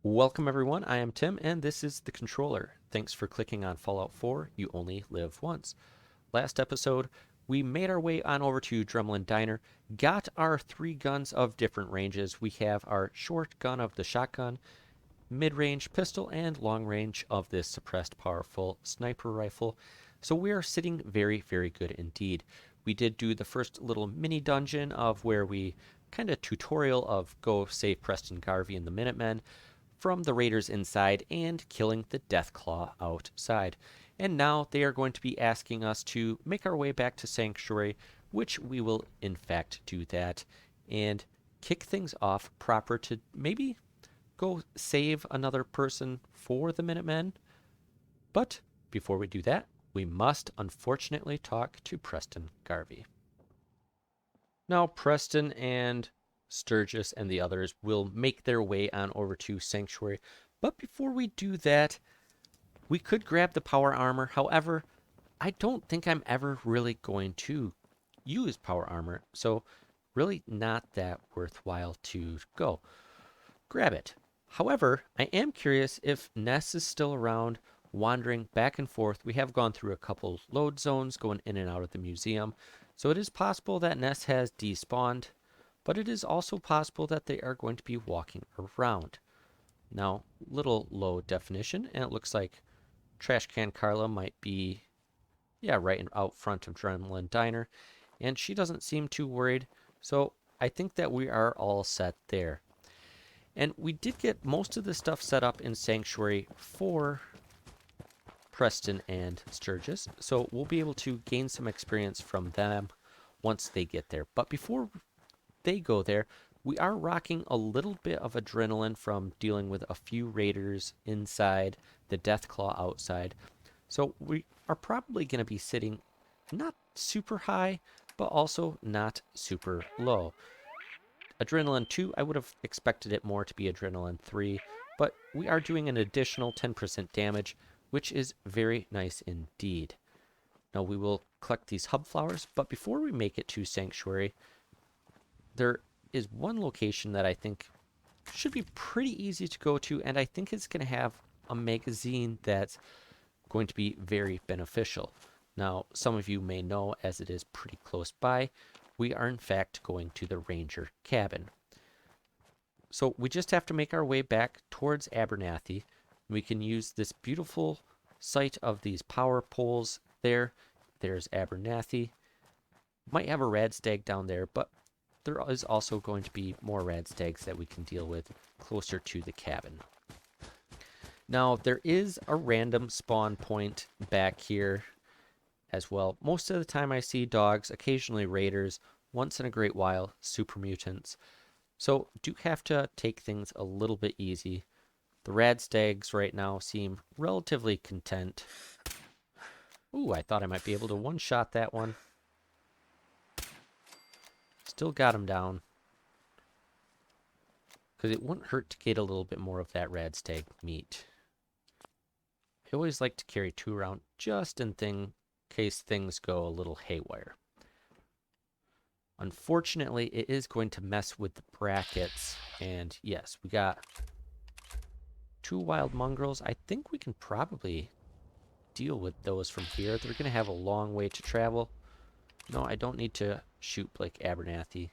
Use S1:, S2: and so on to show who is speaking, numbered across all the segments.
S1: Welcome everyone, I am Tim and this is the controller. Thanks for clicking on Fallout 4, You Only Live Once. Last episode, we made our way on over to Drumlin Diner, got our three guns of different ranges. We have our short gun of the shotgun, mid-range pistol, and long range of this suppressed powerful sniper rifle. So we are sitting very, very good indeed. We did do the first little mini dungeon of where we kind of tutorial of go save Preston Garvey and the Minutemen from the raiders inside and killing the Deathclaw outside. And now they are going to be asking us to make our way back to Sanctuary, which we will in fact do that and kick things off proper to maybe go save another person for the Minutemen. But before we do that, we must unfortunately talk to Preston Garvey. Now, Preston and Sturgis and the others will make their way on over to Sanctuary. But before we do that, we could grab the power armor. However, I don't think I'm ever really going to use power armor. So really not that worthwhile to go grab it. However, I am curious if Ness is still around, wandering back and forth. We have gone through a couple load zones going in and out of the museum. So it is possible that Ness has despawned, but it is also possible that they are going to be walking around. Now, little low definition, and it looks like Trash Can Carla might be, right out front of Drumlin Diner, and she doesn't seem too worried, so I think that we are all set there. And we did get most of the stuff set up in Sanctuary for Preston and Sturgis, so we'll be able to gain some experience from them once they get there. But before they go there, we are rocking a little bit of adrenaline from dealing with a few raiders inside, the Deathclaw outside. So we are probably going to be sitting not super high, but also not super low. Adrenaline 2, I would have expected it more to be Adrenaline 3, but we are doing an additional 10% damage, which is very nice indeed. Now we will collect these hub flowers, but before we make it to Sanctuary, there is one location that I think should be pretty easy to go to, and I think it's going to have a magazine that's going to be very beneficial. Now, some of you may know, as it is pretty close by, we are in fact going to the Ranger cabin. So we just have to make our way back towards Abernathy. We can use this beautiful site of these power poles there. There's Abernathy. Might have a rad stag down there, but there is also going to be more rad stags that we can deal with closer to the cabin. Now, there is a random spawn point back here as well. Most of the time I see dogs, occasionally raiders, once in a great while, super mutants. So do have to take things a little bit easy. The rad stags right now seem relatively content. Ooh, I thought I might be able to one-shot that one. Still got him down. Because it wouldn't hurt to get a little bit more of that rad stag meat. I always like to carry 2 around just in case things go a little haywire. Unfortunately, it is going to mess with the brackets. And yes, we got 2 wild mongrels. I think we can probably deal with those from here. They're going to have a long way to travel. No, I don't need to shoot Blake Abernathy.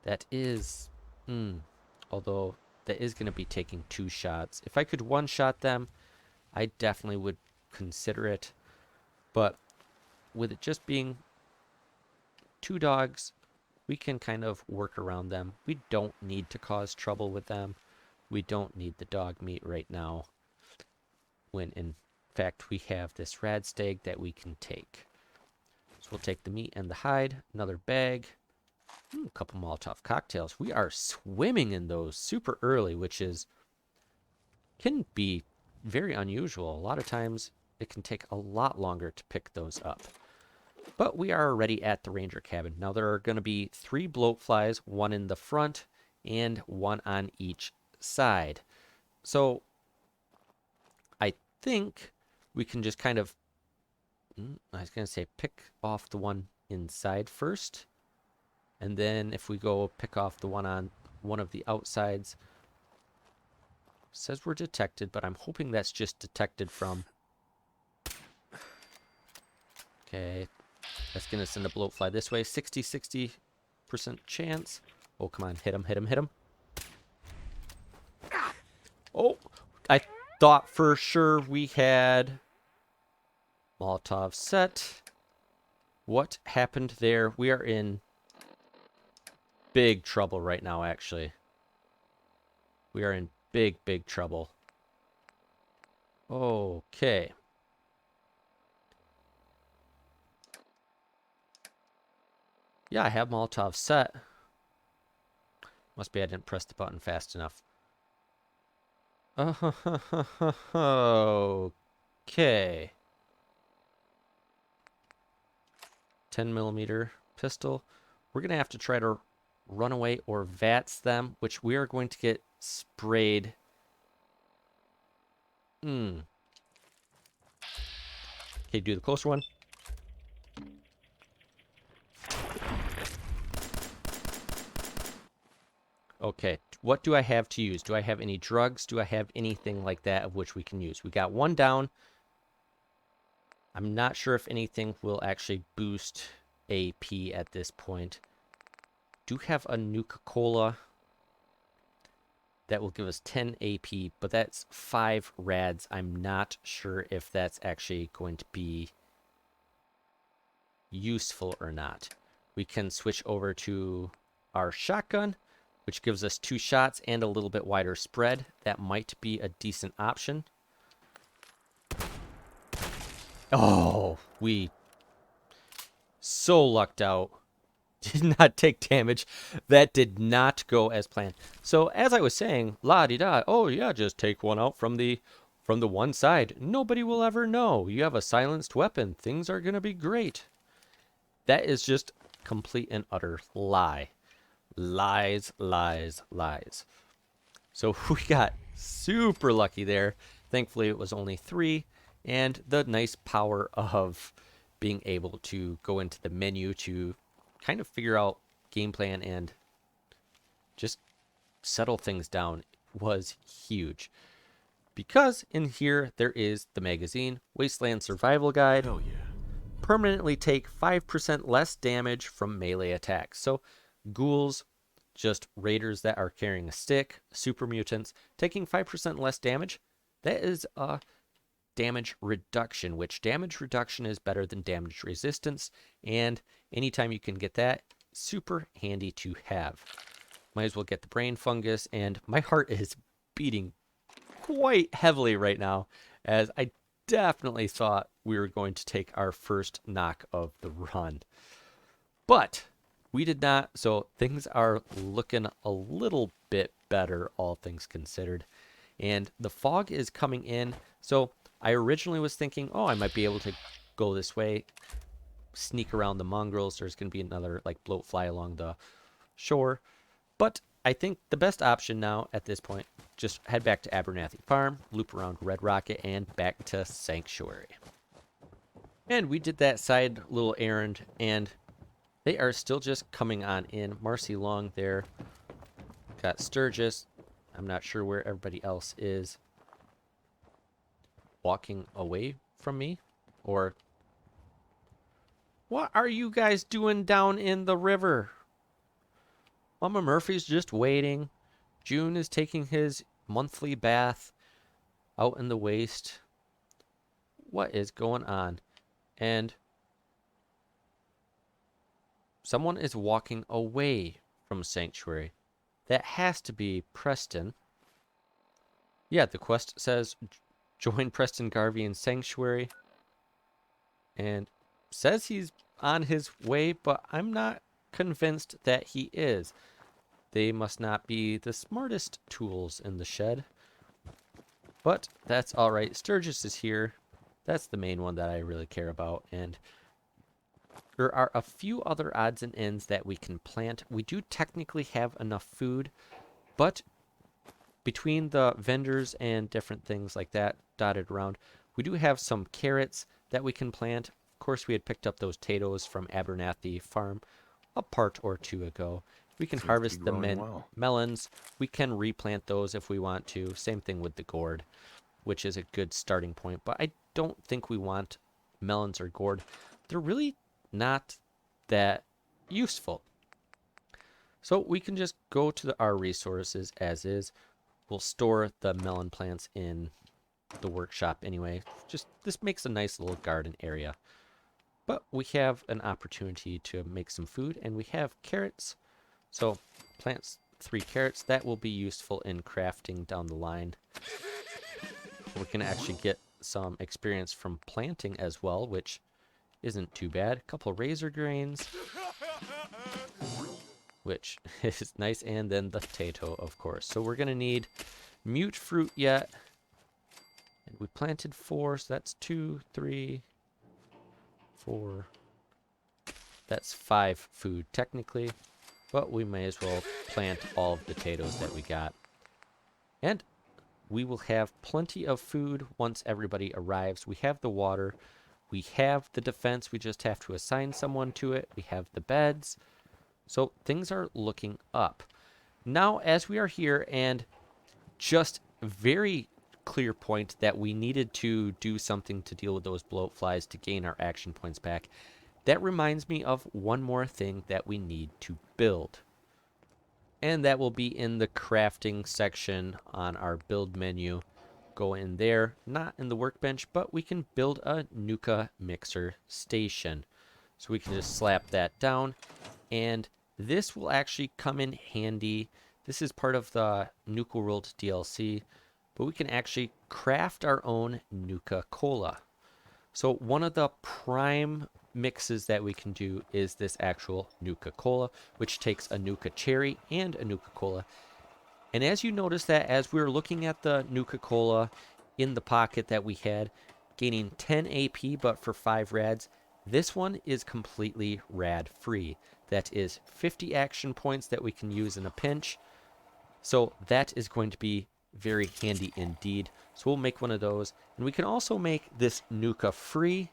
S1: That is... although, that is going to be taking 2 shots. If I could one-shot them, I definitely would consider it. But with it just being 2 dogs, we can kind of work around them. We don't need to cause trouble with them. We don't need the dog meat right now, when in fact we have this rad stag that we can take. So we'll take the meat and the hide, another bag, a couple Molotov cocktails. We are swimming in those super early, which can be very unusual. A lot of times it can take a lot longer to pick those up. But we are already at the Ranger cabin. Now there are going to be 3 bloatflies, 1 in the front and 1 on each side. So I think we can just kind of, I was going to say pick off the one inside first. And then if we go pick off the one on one of the outsides, says we're detected, but I'm hoping that's just detected from... Okay, that's going to send a bloatfly this way. 60% chance. Oh, come on. Hit him, hit him, hit him. Oh, I thought for sure we had Molotov set. What happened there? We are in big trouble right now, actually. We are in big, big trouble. Okay. Yeah, I have Molotov set. Must be I didn't press the button fast enough. Okay. 10mm pistol. We're going to have to try to run away or VATS them, which we are going to get sprayed. Okay, do the closer one. Okay, what do I have to use? Do I have any drugs? Do I have anything like that of which we can use? We got one down. I'm not sure if anything will actually boost AP at this point. Do have a Nuka-Cola that will give us 10 AP, but that's 5 rads. I'm not sure if that's actually going to be useful or not. We can switch over to our shotgun, which gives us 2 shots and a little bit wider spread. That might be a decent option. Oh, we so lucked out. Did not take damage. That did not go as planned. So as I was saying, la-di-da, oh yeah, just take one out from the one side. Nobody will ever know. You have a silenced weapon. Things are going to be great. That is just complete and utter lie. Lies, lies, lies. So we got super lucky there. Thankfully, it was only 3. And the nice power of being able to go into the menu to kind of figure out game plan and just settle things down was huge. Because in here, there is the magazine, Wasteland Survival Guide.
S2: Oh, yeah.
S1: Permanently take 5% less damage from melee attacks. So ghouls, just raiders that are carrying a stick, super mutants, taking 5% less damage. That is a damage reduction, which damage reduction is better than damage resistance. And anytime you can get that, super handy to have. Might as well get the brain fungus. And my heart is beating quite heavily right now, as I definitely thought we were going to take our first knock of the run. But we did not, so things are looking a little bit better, all things considered. And the fog is coming in, so I originally was thinking, oh, I might be able to go this way, sneak around the mongrels. There's going to be another like bloatfly along the shore. But I think the best option now at this point, just head back to Abernathy Farm, loop around Red Rocket, and back to Sanctuary. And we did that side little errand, and they are still just coming on in. Marcy Long there. Got Sturgis. I'm not sure where everybody else is. Walking away from me? Or what are you guys doing down in the river? Mama Murphy's just waiting. June is taking his monthly bath out in the waste. What is going on? And someone is walking away from Sanctuary. That has to be Preston. Yeah, the quest says join Preston Garvey in Sanctuary. And says he's on his way, but I'm not convinced that he is. They must not be the smartest tools in the shed. But that's all right. Sturgis is here. That's the main one that I really care about. And there are a few other odds and ends that we can plant. We do technically have enough food, but between the vendors and different things like that dotted around, we do have some carrots that we can plant. Of course, we had picked up those potatoes from Abernathy Farm a part or two ago. We can
S2: Seems to be
S1: harvest the
S2: growing well.
S1: melons. We can replant those if we want to. Same thing with the gourd, which is a good starting point. But I don't think we want melons or gourd. They're really not that useful. So we can just go to our resources as is. We'll store the melon plants in the workshop anyway. Just this makes a nice little garden area. But we have an opportunity to make some food, and we have carrots. So plants 3 carrots. That will be useful in crafting down the line. We can actually get some experience from planting as well, which isn't too bad. A couple razor grains, which is nice, and then the potato, of course. So we're going to need mute fruit yet. And we planted 4, so that's 2, 3, 4. That's 5 food technically, but we may as well plant all of the potatoes that we got. And we will have plenty of food once everybody arrives. We have the water, we have the defense, we just have to assign someone to it. We have the beds, so things are looking up. Now, as we are here, and just very clear point that we needed to do something to deal with those bloat flies to gain our action points back. That reminds me of one more thing that we need to build. And that will be in the crafting section on our build menu. Go in there, not in the workbench, but we can build a Nuka mixer station. So we can just slap that down, and this will actually come in handy. This is part of the Nuka World DLC, but we can actually craft our own Nuka Cola. So one of the prime mixes that we can do is this actual Nuka Cola, which takes a Nuka Cherry and a Nuka Cola. And as you notice that as we were looking at the Nuka Cola in the pocket that we had, gaining 10 AP but for 5 rads, this one is completely rad free. That is 50 action points that we can use in a pinch. So that is going to be very handy indeed. So we'll make one of those. And we can also make this Nuka free.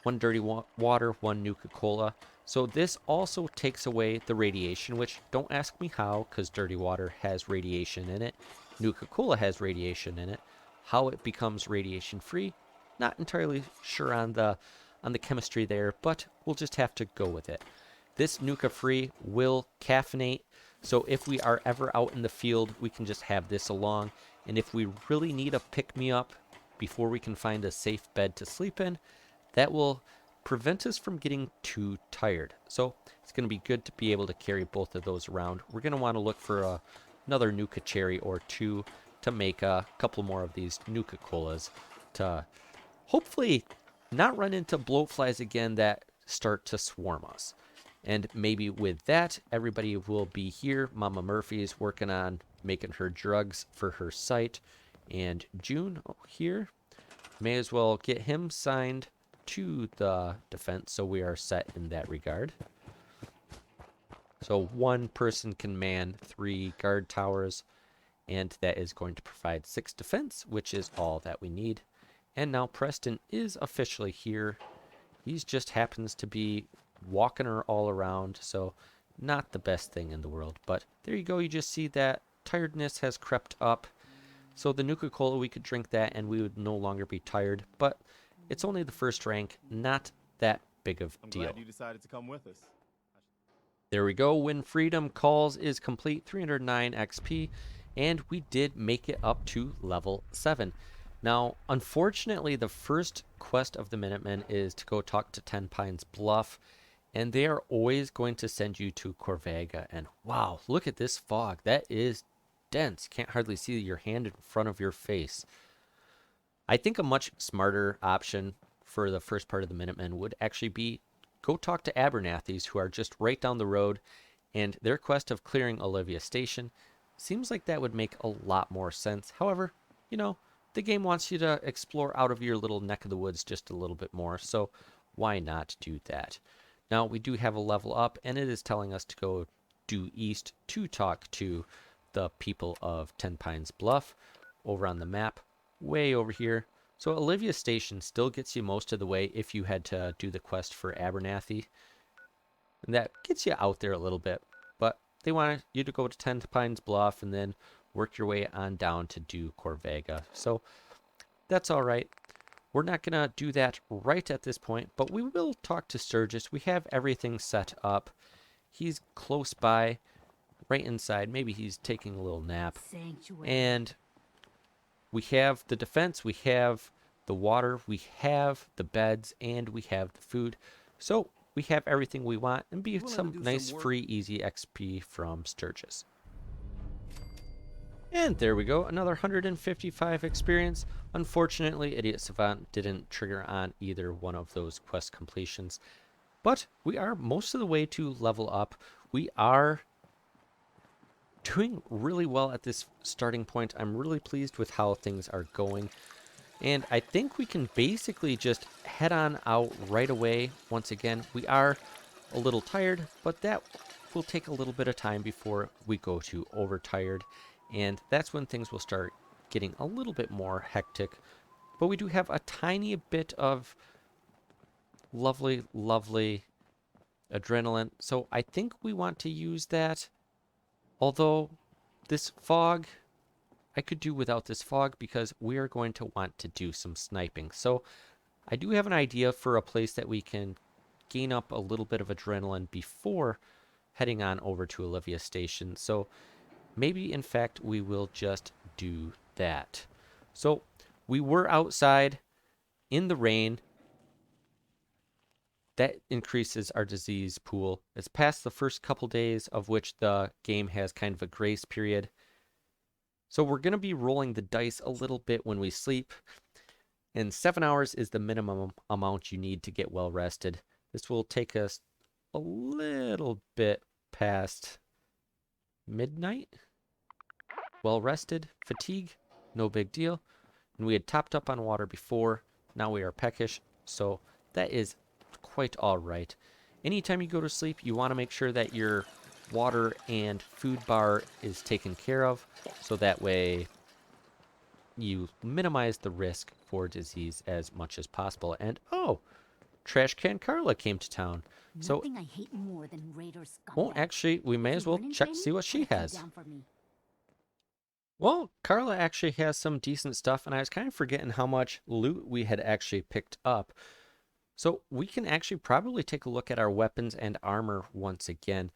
S1: 1 dirty water, 1 Nuka Cola. So this also takes away the radiation, which don't ask me how, because dirty water has radiation in it. Nuka Cola has radiation in it. How it becomes radiation free, not entirely sure on the chemistry there, but we'll just have to go with it. This Nuka free will caffeinate, so if we are ever out in the field, we can just have this along. And if we really need a pick-me-up before we can find a safe bed to sleep in, that will prevent us from getting too tired. So it's going to be good to be able to carry both of those around. We're going to want to look for another Nuka Cherry or 2 to make a couple more of these Nuka Colas to hopefully not run into bloat flies again that start to swarm us. And maybe with that, everybody will be here. Mama Murphy's working on making her drugs for her site. And June here, may as well get him signed to the defense, so we are set in that regard. So 1 person can man 3 guard towers, and that is going to provide 6 defense, which is all that we need. And now Preston is officially here. He just happens to be walking her all around, so not the best thing in the world. But there you go, you just see that tiredness has crept up. So the Nuka Cola, we could drink that and we would no longer be tired, but it's only the first rank, not that big of a deal.
S3: I'm glad you decided to come with us.
S1: There we go. When Freedom Calls is complete, 309 XP, and we did make it up to level 7. Now, unfortunately, the first quest of the Minutemen is to go talk to Ten Pines Bluff, and they are always going to send you to Corvaga. And wow, look at this fog. That is dense. Can't hardly see your hand in front of your face. I think a much smarter option for the first part of the Minutemen would actually be go talk to Abernathy's, who are just right down the road, and their quest of clearing Olivia Station seems like that would make a lot more sense. However, you know, the game wants you to explore out of your little neck of the woods just a little bit more, so why not do that? Now, we do have a level up, and it is telling us to go due east to talk to the people of Ten Pines Bluff over on the map, way over here. So Olivia Station still gets you most of the way if you had to do the quest for Abernathy. And that gets you out there a little bit. But they want you to go to 10 Pines Bluff and then work your way on down to do Corvega. So that's all right. We're not going to do that right at this point, but we will talk to Sturgis. We have everything set up. He's close by, right inside. Maybe he's taking a little nap.
S2: Sanctuary.
S1: And we have the defense, we have the water, we have the beds, and we have the food. So we have everything we want, and be some nice free easy XP from Sturgis. And there we go, another 155 experience. Unfortunately, Idiot Savant didn't trigger on either one of those quest completions. But we are most of the way to level up. We are doing really well at this starting point. I'm really pleased with how things are going. And I think we can basically just head on out right away. Once again, we are a little tired, but that will take a little bit of time before we go to overtired. And that's when things will start getting a little bit more hectic. But we do have a tiny bit of lovely, lovely adrenaline. So I think we want to use that. Although this fog, I could do without this fog because we are going to want to do some sniping. So I do have an idea for a place that we can gain up a little bit of adrenaline before heading on over to Olivia Station. So maybe, in fact, we will just do that. So we were outside in the rain. That increases our disease pool. It's past the first couple days of which the game has kind of a grace period. So we're going to be rolling the dice a little bit when we sleep. And 7 hours is the minimum amount you need to get well rested. This will take us a little bit past midnight. Well rested, fatigue, no big deal. And we had topped up on water before. Now we are peckish. So that is quite all right. Anytime you go to sleep, you want to make sure that your water and food bar is taken care of, so that way you minimize the risk for disease as much as possible. And oh, Trash Can Carla came to town.
S2: Nothing I hate more than raiders.
S1: Well, actually, we may as well check see what she has. Well, Carla actually has some decent stuff, and I was kind of forgetting how much loot we had actually picked up. So we can actually probably take a look at our weapons and armor once again.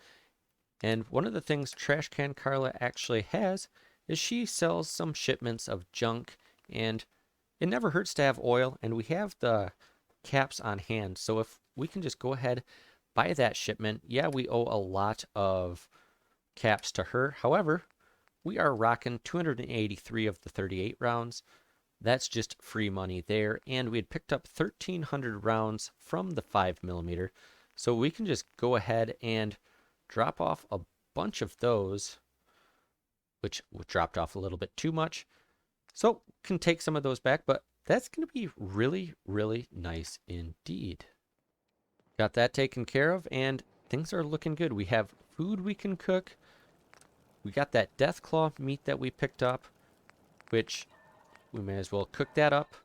S1: And one of the things Trash Can Carla actually has is she sells some shipments of junk, and it never hurts to have oil, and we have the caps on hand. So if we can just go ahead, buy that shipment. Yeah, we owe a lot of caps to her. However, we are rocking 283 of the 38 rounds. That's just free money there. And we had picked up 1,300 rounds from the 5mm. So we can just go ahead and drop off a bunch of those, which dropped off a little bit too much. So can take some of those back, but that's going to be really, really nice indeed. Got that taken care of, and things are looking good. We have food we can cook. We got that Deathclaw meat that we picked up, which we may as well cook that up.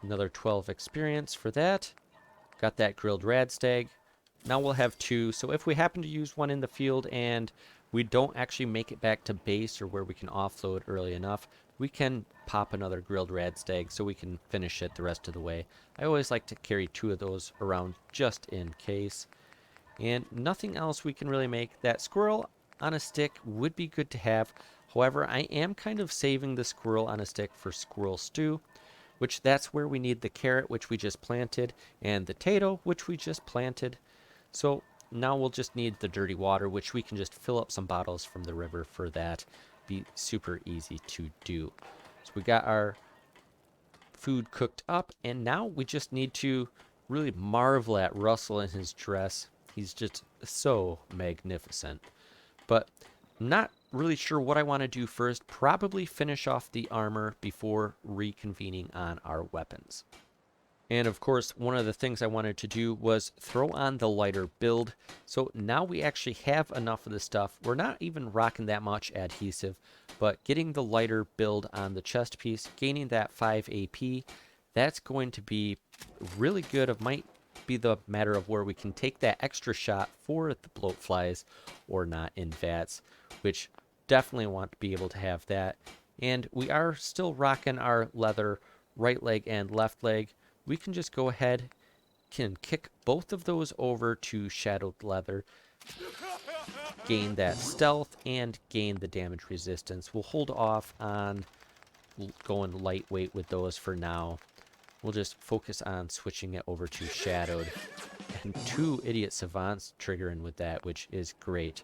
S1: Another 12 experience for that. Got that grilled radstag. Now we'll have 2, so if we happen to use one in the field and we don't actually make it back to base or where we can offload early enough, we can pop another grilled radstag so we can finish it the rest of the way. I always like to carry 2 of those around just in case. And nothing else we can really make. That squirrel on a stick would be good to have. However, I am kind of saving the squirrel on a stick for squirrel stew, which that's where we need the carrot, which we just planted, and the potato, which we just planted. So now we'll just need the dirty water, which we can just fill up some bottles from the river for that. Be super easy to do. So we got our food cooked up, and now we just need to really marvel at Russell in his dress. He's just so magnificent. But I'm not really sure what I want to do first. Probably finish off the armor before reconvening on our weapons. And of course, one of the things I wanted to do was throw on the lighter build. So now we actually have enough of the stuff. We're not even rocking that much adhesive, but getting the lighter build on the chest piece, gaining that 5 AP, that's going to be really good. It might be the matter of where we can take that extra shot for the bloatflies or not in vats, which definitely want to be able to have that. And we are still rocking our leather right leg and left leg. We can just go ahead, can kick both of those over to shadowed leather, gain that stealth, and gain the damage resistance. We'll hold off on going lightweight with those for now. We'll just focus on switching it over to shadowed. And 2 idiot savants triggering with that, which is great.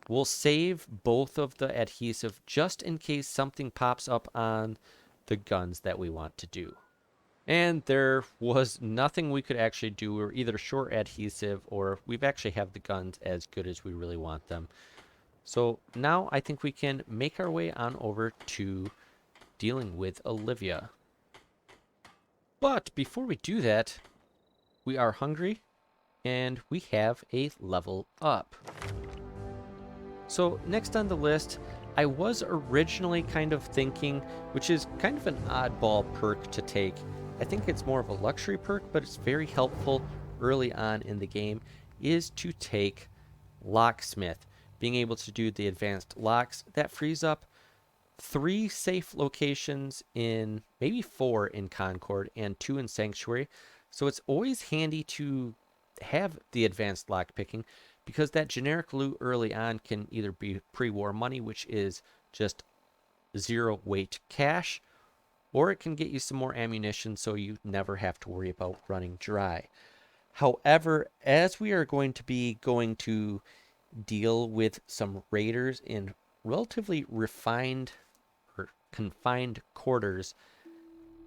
S1: We'll save both of the adhesive just in case something pops up on the guns that we want to do. And there was nothing we could actually do. We were either short adhesive or we've actually have the guns as good as we really want them. So now I think we can make our way on over to dealing with Olivia. But before we do that, we are hungry and we have a level up. So next on the list, I was originally kind of thinking, which is kind of an oddball perk to take. I think it's more of a luxury perk, but it's very helpful early on in the game, is to take locksmith. Being able to do the advanced locks, that frees up 3 safe locations in, maybe 4 in Concord and 2 in Sanctuary. So it's always handy to have the advanced lock picking, because that generic loot early on can either be pre-war money, which is just 0 weight cash, or it can get you some more ammunition so you never have to worry about running dry. However, as we are going to deal with some raiders in relatively refined or confined quarters,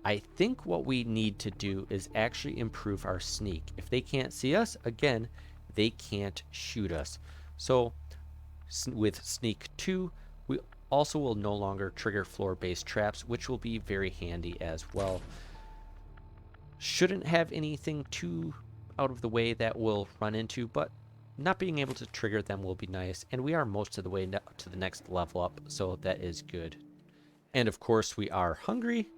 S1: I think what we need to do is actually improve our sneak. If they can't see us, again, they can't shoot us. So with sneak 2, we also will no longer trigger floor-based traps, which will be very handy as well. Shouldn't have anything too out of the way that we'll run into, but not being able to trigger them will be nice. And we are most of the way to the next level up, so that is good. And of course, we are hungry.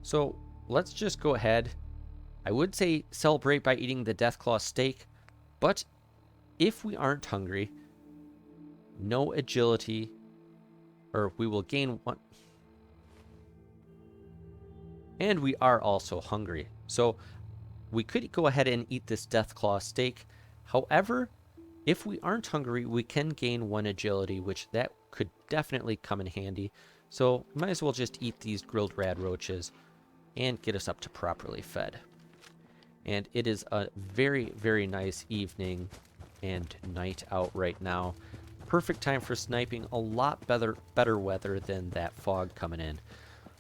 S1: So let's just go ahead. I would say celebrate by eating the Deathclaw steak, but if we aren't hungry, no agility, or we will gain 1. And we are also hungry. So we could go ahead and eat this Deathclaw steak. However, if we aren't hungry, we can gain 1 agility, which that could definitely come in handy. So might as well just eat these grilled rad roaches and get us up to properly fed. And it is a very, very nice evening and night out right now. Perfect time for sniping. A lot better weather than that fog coming in.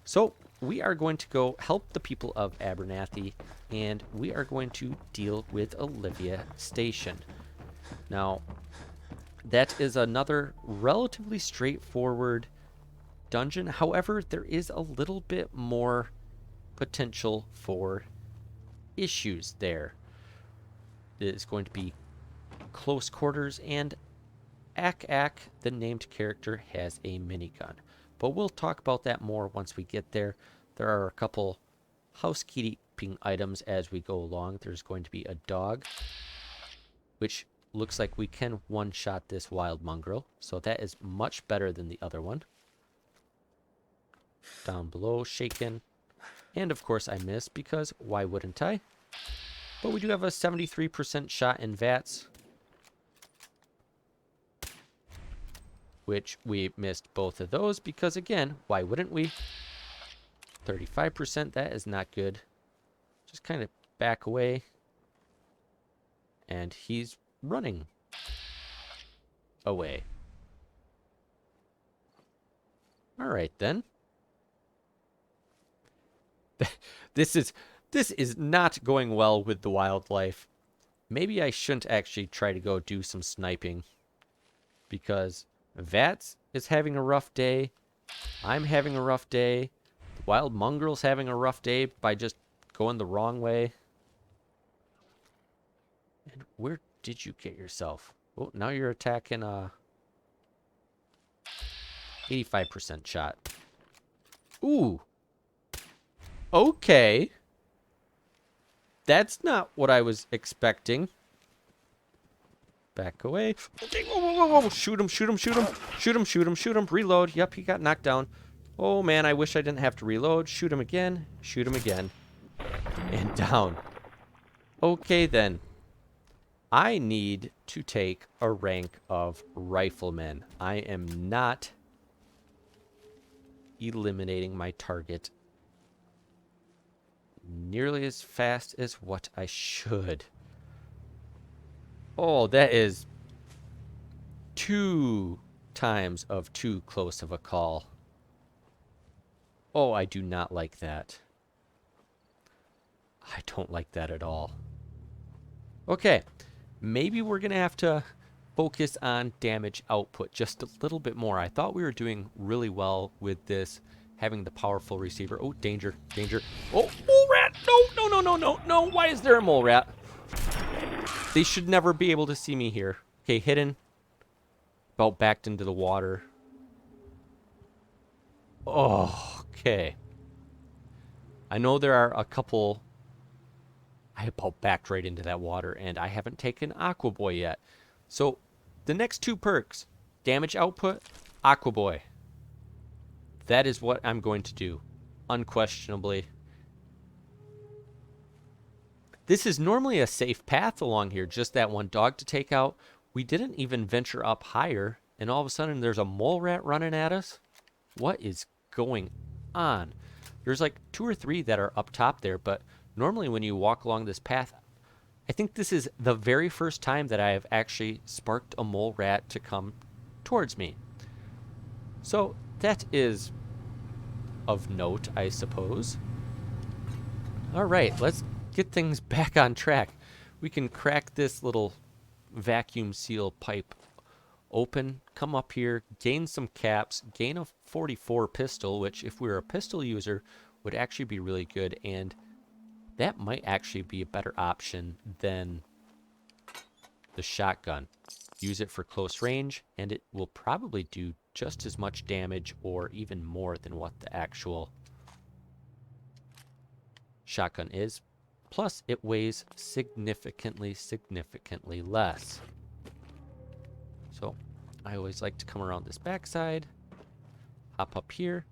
S1: So we are going to go help the people of Abernathy, and we are going to deal with Olivia Station. Now, that is another relatively straightforward dungeon. However, there is a little bit more potential for issues there. It is going to be close quarters, and Ak, the named character, has a minigun. But we'll talk about that more once we get there. There are a couple housekeeping items as we go along. There's going to be a dog, which looks like we can one-shot this wild mongrel. So that is much better than the other one. Down below, shaken. And of course I missed, because why wouldn't I? But we do have a 73% shot in VATS, which we missed both of those because, again, why wouldn't we? 35%, that is not good. Just kind of back away. And he's running away. All right, then. This is not going well with the wildlife. Maybe I shouldn't actually try to go do some sniping, because Vats is having a rough day. I'm having a rough day. The wild mongrel's having a rough day by just going the wrong way. And where did you get yourself? Oh, now you're attacking 85% shot. Ooh. Okay. That's not what I was expecting. Back away. Okay, whoa, whoa, whoa, whoa. Shoot him, shoot him, shoot him. Shoot him, shoot him, shoot him. Reload. Yep, he got knocked down. Oh, man, I wish I didn't have to reload. Shoot him again. Shoot him again. And down. Okay, then. I need to take a rank of rifleman. I am not eliminating my target nearly as fast as what I should. Oh, that is 2 times of too close of a call. Oh, I do not like that. I don't like that at all. Okay, maybe we're going to have to focus on damage output just a little bit more. I thought we were doing really well with this, having the powerful receiver. Oh, danger, danger. Oh, mole rat! No, no, no, no, no, no. Why is there a mole rat? They should never be able to see me here. Okay, hidden. About backed into the water. Oh, okay. I know there are a couple. I about backed right into that water, and I haven't taken Aqua Boy yet. So, the next 2 perks, damage output, Aqua Boy. That is what I'm going to do, unquestionably. This is normally a safe path along here, just that one dog to take out. We didn't even venture up higher, and all of a sudden there's a mole rat running at us. What is going on? There's like 2 or 3 that are up top there, but normally when you walk along this path, I think this is the very first time that I have actually sparked a mole rat to come towards me. So that is of note, I suppose. All right, let's get things back on track. We can crack this little vacuum seal pipe open, come up here, gain some caps, gain a 44 pistol, which if we were a pistol user would actually be really good, and that might actually be a better option than the shotgun. Use it for close range, and it will probably do just as much damage or even more than what the actual shotgun is. Plus, it weighs significantly less. So, I always like to come around this backside, hop up here.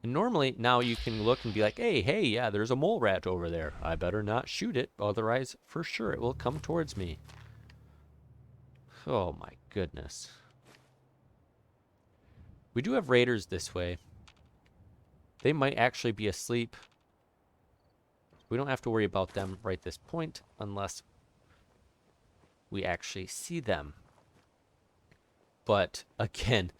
S1: And normally, now you can look and be like, hey, yeah, there's a mole rat over there. I better not shoot it, otherwise, for sure, it will come towards me. Oh my goodness. We do have raiders this way. They might actually be asleep. We don't have to worry about them right this point unless we actually see them. But again,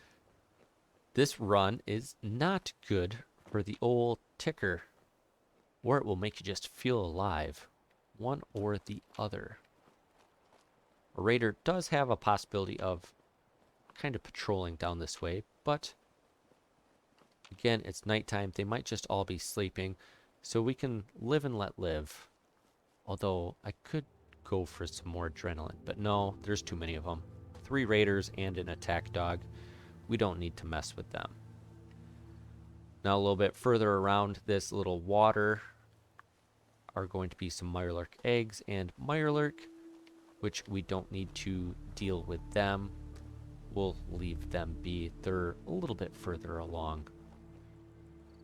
S1: this run is not good for the old ticker, or it will make you just feel alive. One or the other. A raider does have a possibility of kind of patrolling down this way, but again, it's nighttime. They might just all be sleeping, so we can live and let live. Although I could go for some more adrenaline, but no, there's too many of them. 3 raiders and an attack dog. We don't need to mess with them. Now a little bit further around this little water are going to be some mirelurk eggs and mirelurk, which we don't need to deal with them. We'll leave them be. They're a little bit further along.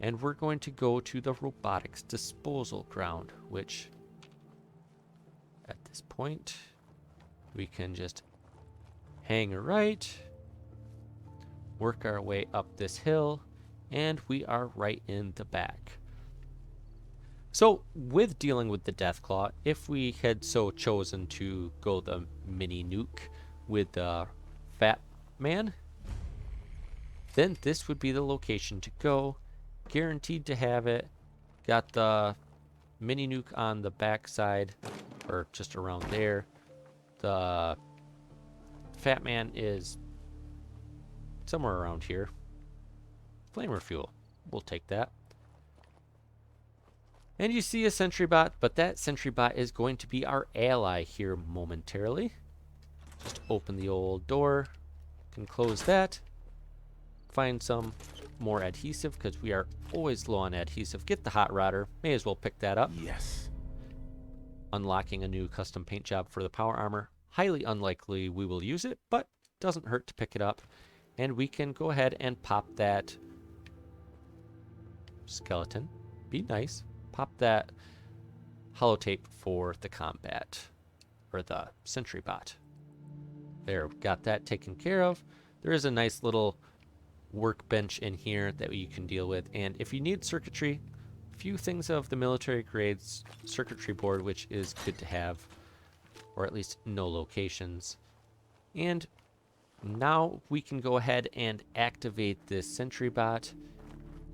S1: And we're going to go to the robotics disposal ground, which at this point we can just hang a right, work our way up this hill, and we are right in the back. So with dealing with the Deathclaw, if we had so chosen to go the mini nuke with the Fat Man, then this would be the location to go. Guaranteed to have it. Got the mini nuke on the back side, or just around there. The Fat Man is somewhere around here. Flamer fuel. We'll take that. And you see a sentry bot, but that sentry bot is going to be our ally here momentarily. Just open the old door. Can close that. Find some more adhesive because we are always low on adhesive. Get the hot rodder. May as well pick that up.
S3: Yes.
S1: unlocking a new custom paint job for the power armor. Highly unlikely we will use it, but doesn't hurt to pick it up. And we can go ahead and pop that skeleton. Be nice. Pop that holotape for the combat, or the sentry bot. There, got that taken care of. There is a nice little workbench in here that you can deal with. And if you need circuitry, a few things of the military grades circuitry board, which is good to have, or at least no locations. And now we can go ahead and activate this sentry bot.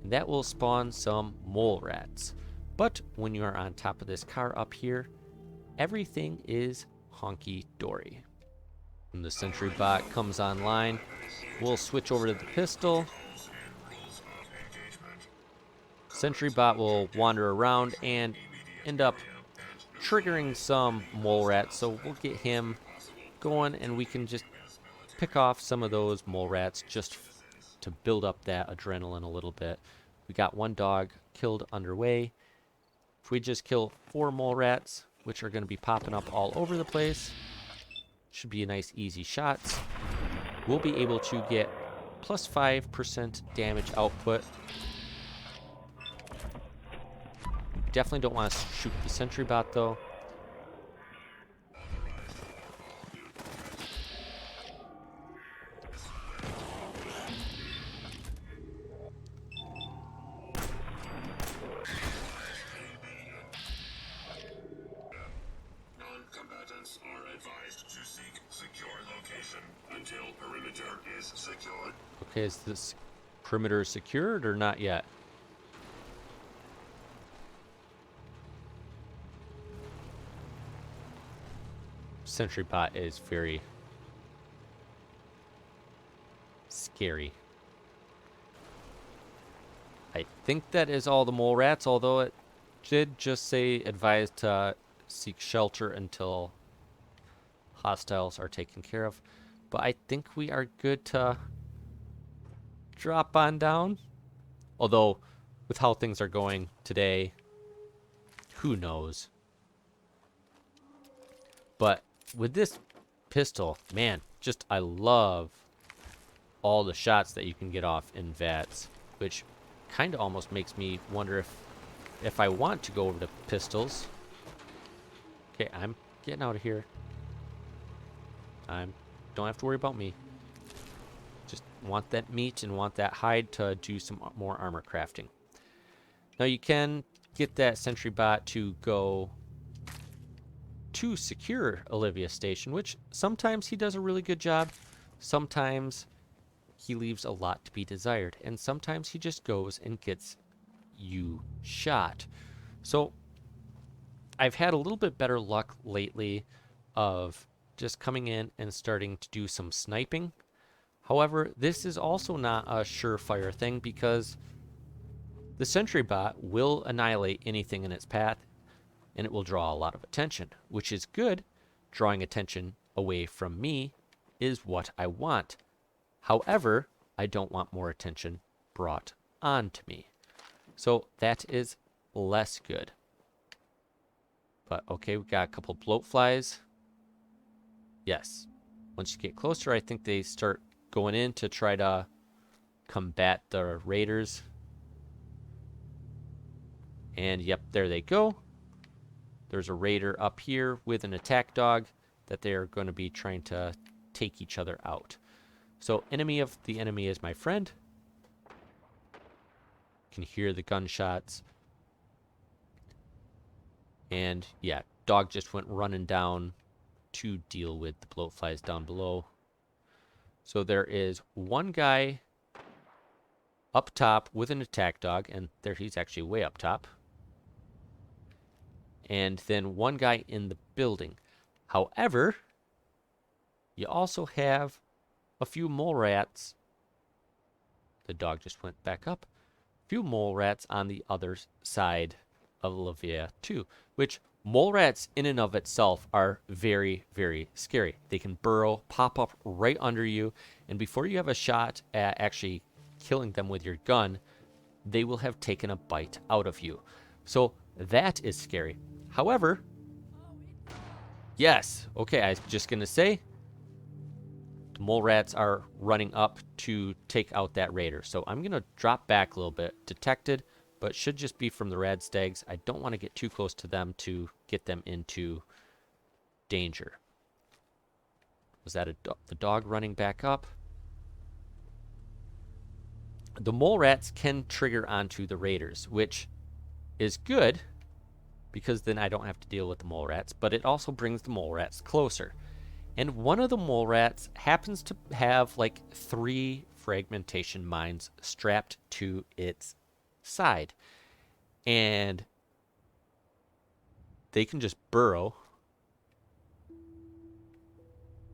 S1: And that will spawn some mole rats. But when you are on top of this car up here, everything is honky-dory. When the sentry bot comes online, we'll switch over to the pistol. Sentry bot will wander around and end up triggering some mole rats, so we'll get him going and we can just pick off some of those mole rats just to build up that adrenaline a little bit. We got one dog killed underway. If we just kill 4 mole rats, which are going to be popping up all over the place, should be a nice easy shots, we'll be able to get plus 5% damage output. Definitely don't want to shoot the sentry bot though.
S3: Non-combatants are advised to seek secure location until perimeter is secured.
S1: Okay, is this perimeter secured or not yet? Sentry bot is very scary. I think that is all the mole rats, although it did just say advised to seek shelter until hostiles are taken care of. But I think we are good to drop on down. Although, with how things are going today, who knows? But with this pistol, man, just I love all the shots that you can get off in VATS, which kind of almost makes me wonder if I want to go over to pistols. Okay, I'm getting out of here. Don't have to worry about me. Just want that meat and want that hide to do some more armor crafting. Now you can get that sentry bot to go to secure Olivia station, which sometimes he does a really good job. Sometimes he leaves a lot to be desired, and sometimes he just goes and gets you shot. So I've had a little bit better luck lately of just coming in and starting to do some sniping. However, this is also not a surefire thing because the sentry bot will annihilate anything in its path, and it will draw a lot of attention, which is good. Drawing attention away from me is what I want. However, I don't want more attention brought on to me. So that is less good. But okay, we got a couple bloat flies. Yes. Once you get closer, I think they start going in to try to combat the raiders. And yep, there they go. There's a raider up here with an attack dog that they're going to be trying to take each other out. So enemy of the enemy is my friend. Can hear the gunshots. And yeah, dog just went running down to deal with the bloat flies down below. So there is one guy up top with an attack dog, and there he's actually way up top. And then one guy in the building. However, you also have a few mole rats. The dog just went back up. A few mole rats on the other side of Olivia too, which mole rats in and of itself are very, very scary. They can burrow, pop up right under you, and before you have a shot at actually killing them with your gun, they will have taken a bite out of you. So that is scary. However, Yes. Okay, I was just going to say the mole rats are running up to take out that raider. So I'm going to drop back a little bit. Detected, but should just be from the rad stags. I don't want to get too close to them to get them into danger. Was that the dog running back up? The mole rats can trigger onto the raiders, which is good because then I don't have to deal with the mole rats, but it also brings the mole rats closer. And one of the mole rats happens to have like 3 fragmentation mines strapped to its side. And they can just burrow.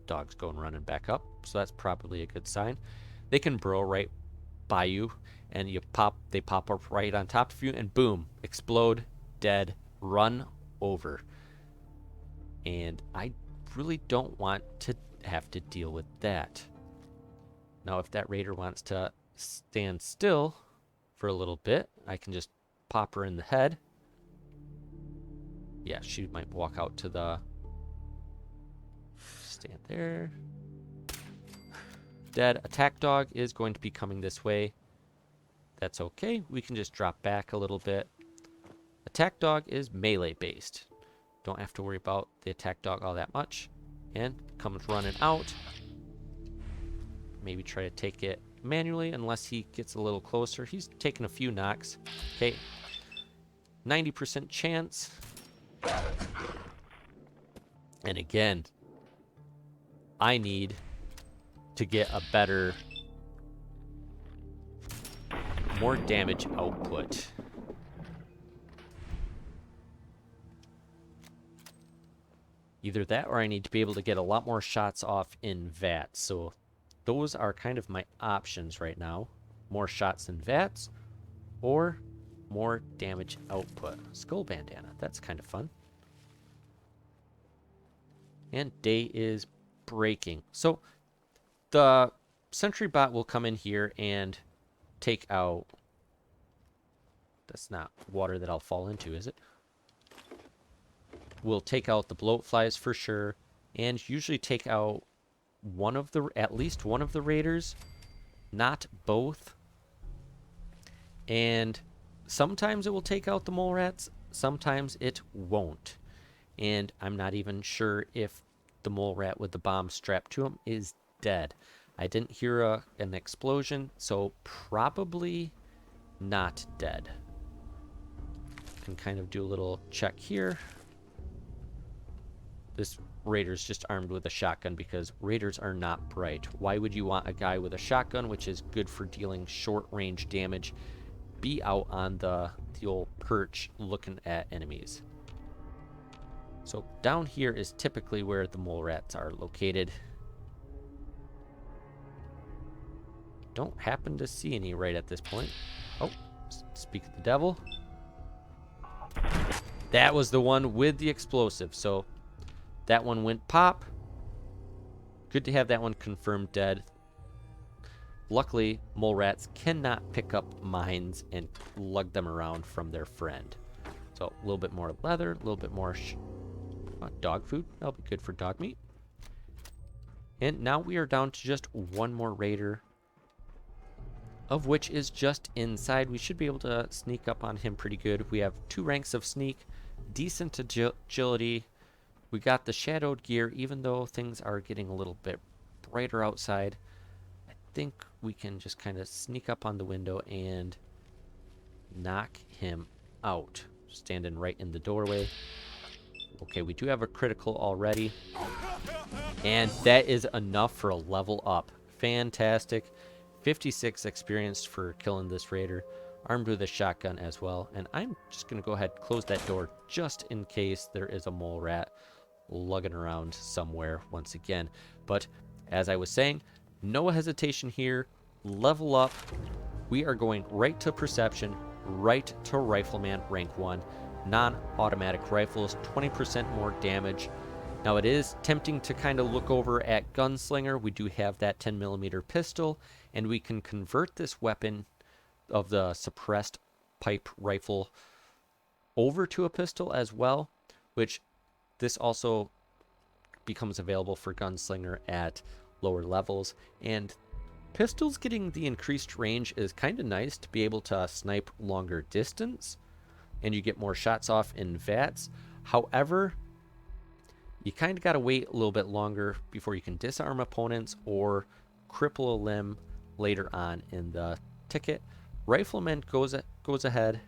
S1: Dog's going running back up, so that's probably a good sign. They can burrow right by you, and they pop up right on top of you, and boom, explode, dead, run over. And I really don't want to have to deal with that. Now, if that raider wants to stand still for a little bit, I can just pop her in the head. Yeah, she might walk out to the... Stand there. Dead. Attack dog is going to be coming this way. That's okay. We can just drop back a little bit. Attack dog is melee based. Don't have to worry about the attack dog all that much. And comes running out. Maybe try to take it manually unless he gets a little closer. He's taking a few knocks. Okay. 90% chance. And again, I need to get a better, more damage output. Either that or I need to be able to get a lot more shots off in VATs. So those are kind of my options right now. More shots in VATs or more damage output. Skull bandana, that's kind of fun. And day is breaking. So the sentry bot will come in here and take out... That's not water that I'll fall into, is it? We'll take out the bloat flies for sure, and usually take out at least one of the raiders, not both. And sometimes it will take out the mole rats, sometimes it won't. And I'm not even sure if the mole rat with the bomb strapped to him is dead. I didn't hear an explosion, so probably not dead. Can kind of do a little check here. This raider's just armed with a shotgun because raiders are not bright. Why would you want a guy with a shotgun, which is good for dealing short range damage, be out on the old perch looking at enemies? So down here is typically where the mole rats are located. Don't happen to see any right at this point. Oh, speak of the devil. That was the one with the explosive. So that one went pop. Good to have that one confirmed dead. Luckily, mole rats cannot pick up mines and lug them around from their friend. So a little bit more leather, a little bit more dog food. That'll be good for dog meat. And now we are down to just one more raider, of which is just inside. We should be able to sneak up on him pretty good. We have 2 ranks of sneak, decent agility. We got the shadowed gear, even though things are getting a little bit brighter outside. I think we can just kind of sneak up on the window and knock him out. Standing right in the doorway. Okay, we do have a critical already. And that is enough for a level up. Fantastic. 56 experience for killing this raider. Armed with a shotgun as well. And I'm just going to go ahead and close that door just in case there is a mole rat lugging around somewhere once again. But as I was saying, no hesitation here. Level up. We are going right to perception, right to rifleman rank 1. Non-automatic rifles, 20% more damage. Now it is tempting to kind of look over at gunslinger. We do have that 10mm pistol, and we can convert this weapon of the suppressed pipe rifle over to a pistol as well, which this also becomes available for Gunslinger at lower levels. And pistols getting the increased range is kind of nice to be able to snipe longer distance, and you get more shots off in VATS. However, you kind of got to wait a little bit longer before you can disarm opponents or cripple a limb later on in the ticket. Rifleman goes ahead,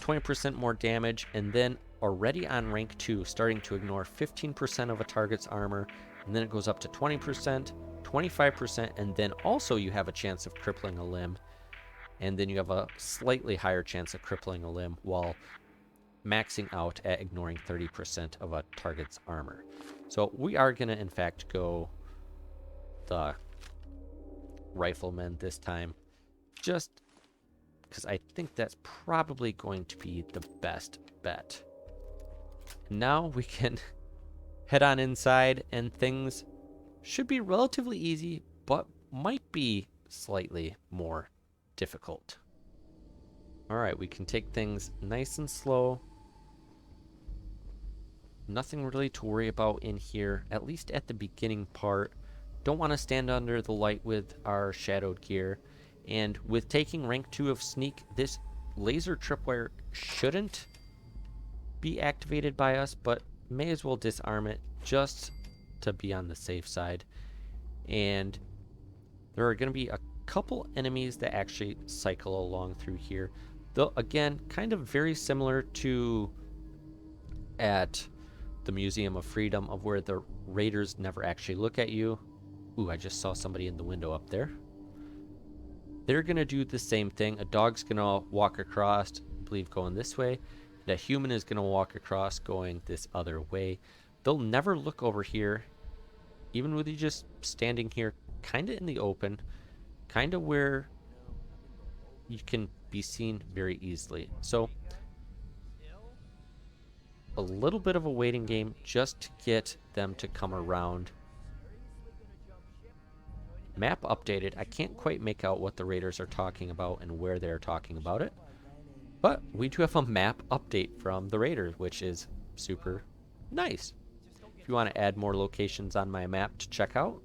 S1: 20% more damage, and then already on rank 2, starting to ignore 15% of a target's armor, and then it goes up to 20%, 25%, and then also you have a chance of crippling a limb, and then you have a slightly higher chance of crippling a limb while maxing out at ignoring 30% of a target's armor. So we are going to in fact go the Rifleman this time, just because I think that's probably going to be the best bet. Now we can head on inside, and things should be relatively easy, but might be slightly more difficult. All right, we can take things nice and slow. Nothing really to worry about in here, at least at the beginning part. Don't want to stand under the light with our shadowed gear. And with taking rank 2 of sneak, this laser tripwire shouldn't be activated by us, but may as well disarm it just to be on the safe side. And there are going to be a couple enemies that actually cycle along through here. Though, again, kind of very similar to at the Museum of Freedom, of where the raiders never actually look at you. Ooh, I just saw somebody in the window up there. They're going to do the same thing. A dog's going to walk across, I believe going this way. And a human is going to walk across going this other way. They'll never look over here, even with you just standing here kind of in the open, kind of where you can be seen very easily. So a little bit of a waiting game just to get them to come around. Map updated. I can't quite make out what the raiders are talking about and where they're talking about it, but we do have a map update from the raiders, which is super nice. If you want to add more locations on my map to check out,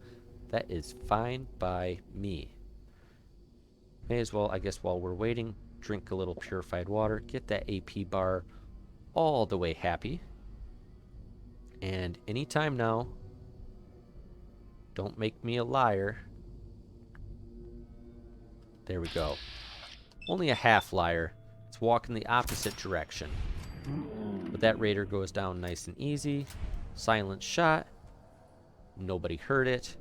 S1: that is fine by me. May as well, I guess, while we're waiting, drink a little purified water, get that AP bar all the way happy. And anytime now, don't make me a liar. There we go. Only a half liar. Let's walk in the opposite direction. But that raider goes down nice and easy. Silent shot. Nobody heard it.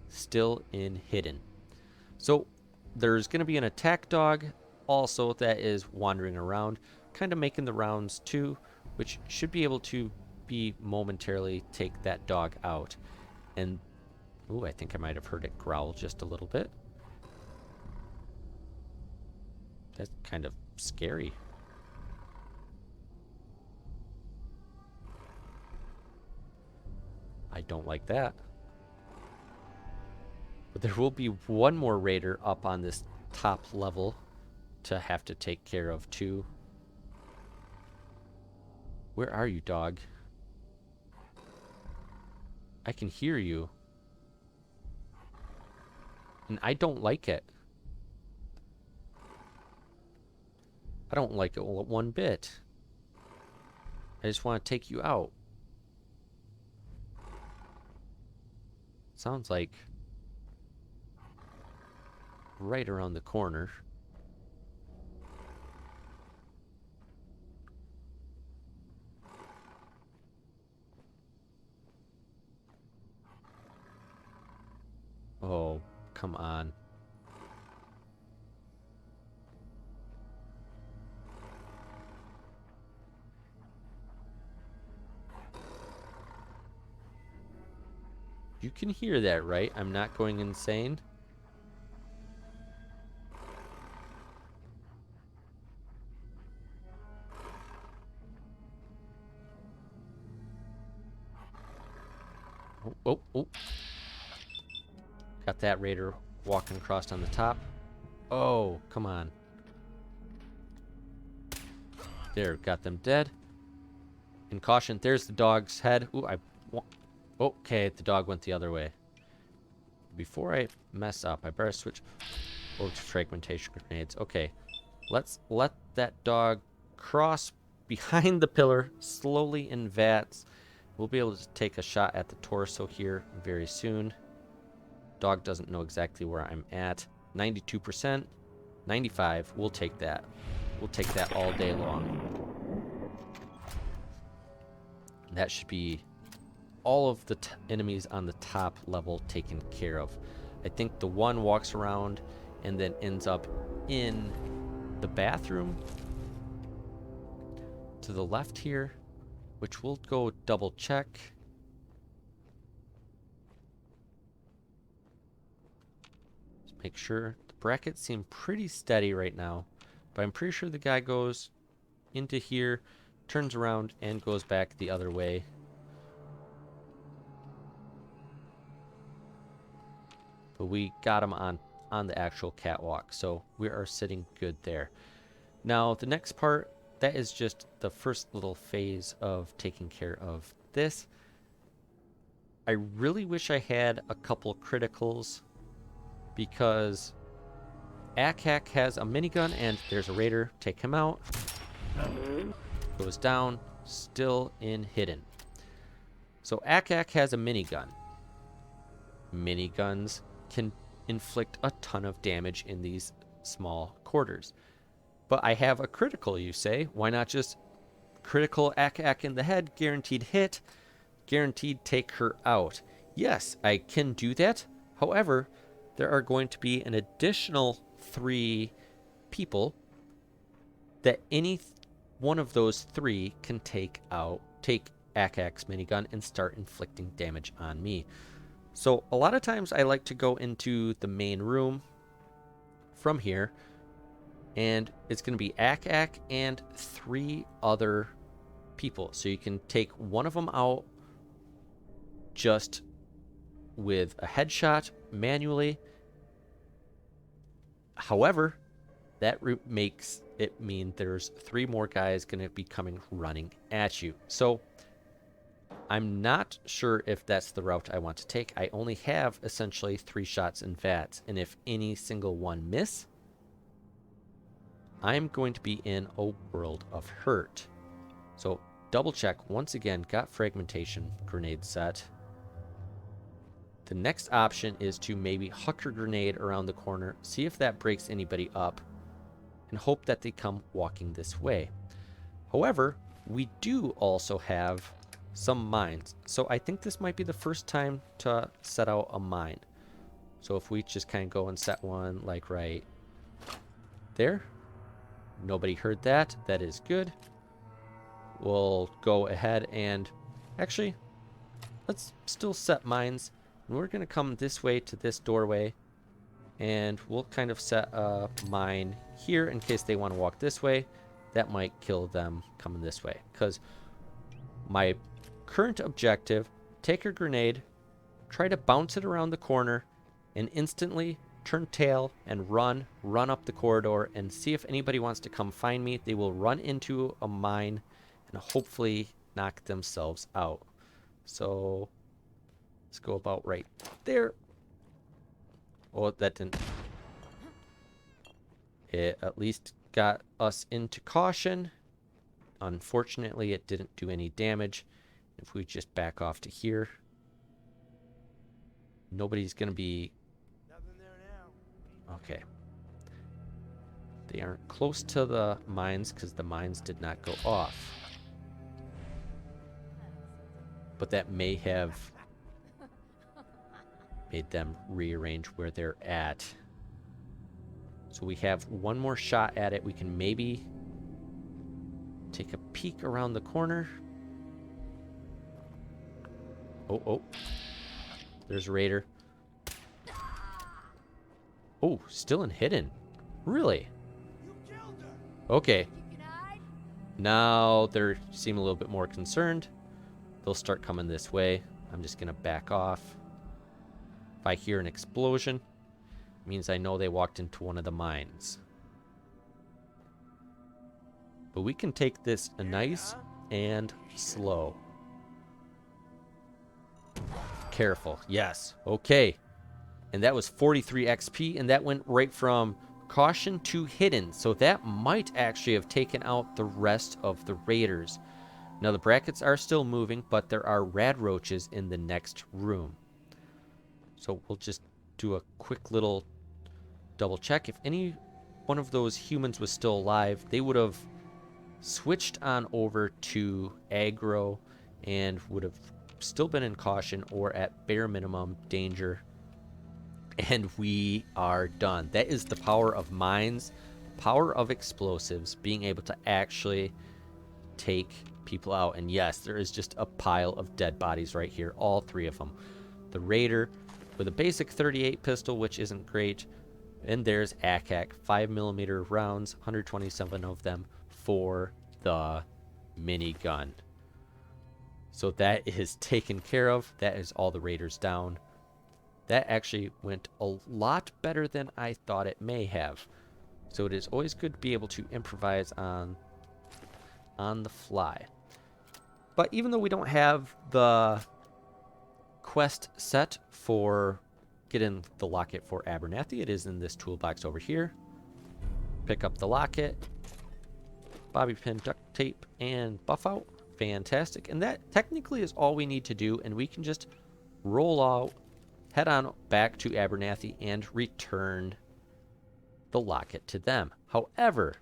S1: Still in hidden. So there's going to be an attack dog also that is wandering around, kind of making the rounds too, which should be able to be momentarily take that dog out. And ooh, I think I might have heard it growl just a little bit. That's kind of scary. I don't like that. But there will be one more raider up on this top level to have to take care of too. Where are you, dog? I can hear you. And I don't like it. I don't like it one bit. I just want to take you out. Sounds like right around the corner. Oh, come on. You can hear that, right? I'm not going insane. Oh, oh, oh. Got that raider walking across on the top. Oh, come on. There, got them dead. And caution, there's the dog's head. Ooh, okay, the dog went the other way. Before I mess up, I better switch over to fragmentation grenades. Okay, let's let that dog cross behind the pillar slowly in VATS. We'll be able to take a shot at the torso here very soon. Dog doesn't know exactly where I'm at. 92%, 95. We'll take that. We'll take that all day long. That should be all of the enemies on the top level taken care of. I think the one walks around and then ends up in the bathroom to the left here, which we'll go double check. Just make sure. The brackets seem pretty steady right now, but I'm pretty sure the guy goes into here, turns around, and goes back the other way. But we got him on the actual catwalk, so we are sitting good there. Now, the next part, that is just the first little phase of taking care of this. I really wish I had a couple criticals, because Akak has a minigun, and there's a raider. Take him out. Goes down, still in hidden. So Akak has a minigun. Miniguns can inflict a ton of damage in these small quarters. But I have a critical, you say. Why not just critical Akak in the head, guaranteed hit, guaranteed take her out? Yes, I can do that. However, there are going to be an additional 3 people that any one of those 3 can take Akak's minigun and start inflicting damage on me. So a lot of times I like to go into the main room from here, and it's going to be Akak and 3 other people. So you can take one of them out just with a headshot manually. However, that makes it mean there's 3 more guys going to be coming running at you. So I'm not sure if that's the route I want to take. I only have essentially 3 shots in VATS, and if any single one miss, I'm going to be in a world of hurt. So double check once again, got fragmentation grenade set. The next option is to maybe huck a grenade around the corner, see if that breaks anybody up, and hope that they come walking this way. However, we do also have some mines. So I think this might be the first time to set out a mine. So if we just kind of go and set one like right there. Nobody heard that. That is good. We'll go ahead and actually, let's still set mines. And we're going to come this way to this doorway. And we'll kind of set a mine here in case they want to walk this way. That might kill them coming this way. Because my current objective, take a grenade, try to bounce it around the corner, and instantly turn tail and run up the corridor and see if anybody wants to come find me. They will run into a mine and hopefully knock themselves out. So let's go about right there. Oh, that didn't. It at least got us into caution. Unfortunately, it didn't do any damage. If we just back off to here, nobody's going to be...
S4: Nothing there now.
S1: Okay. They aren't close to the mines because the mines did not go off. But that may have made them rearrange where they're at. So we have one more shot at it. We can maybe take a peek around the corner. Oh. There's a raider. Oh, still in hidden. Really? Okay. Now they seem a little bit more concerned. They'll start coming this way. I'm just going to back off. If I hear an explosion, it means I know they walked into one of the mines. But we can take this a nice and slow. Careful. Yes. Okay. And that was 43 XP, and that went right from caution to hidden. So that might actually have taken out the rest of the raiders. Now the brackets are still moving, but there are rad roaches in the next room. So we'll just do a quick little double check. If any one of those humans was still alive, they would have switched on over to aggro and would have still been in caution or at bare minimum danger. And we are done. That is the power of mines, power of explosives, being able to actually take people out. And yes, there is just a pile of dead bodies right here, all three of them. The raider with a basic 38 pistol, which isn't great. And there's ACAC, 5mm rounds, 127 of them for the minigun. So that is taken care of. That is all the raiders down. That actually went a lot better than I thought it may have. So it is always good to be able to improvise on the fly. But even though we don't have the quest set for getting the locket for Abernathy, it is in this toolbox over here. Pick up the locket, bobby pin, duct tape, and buff out. Fantastic. And that technically is all we need to do, and we can just roll out, head on back to Abernathy, and return the locket to them. However,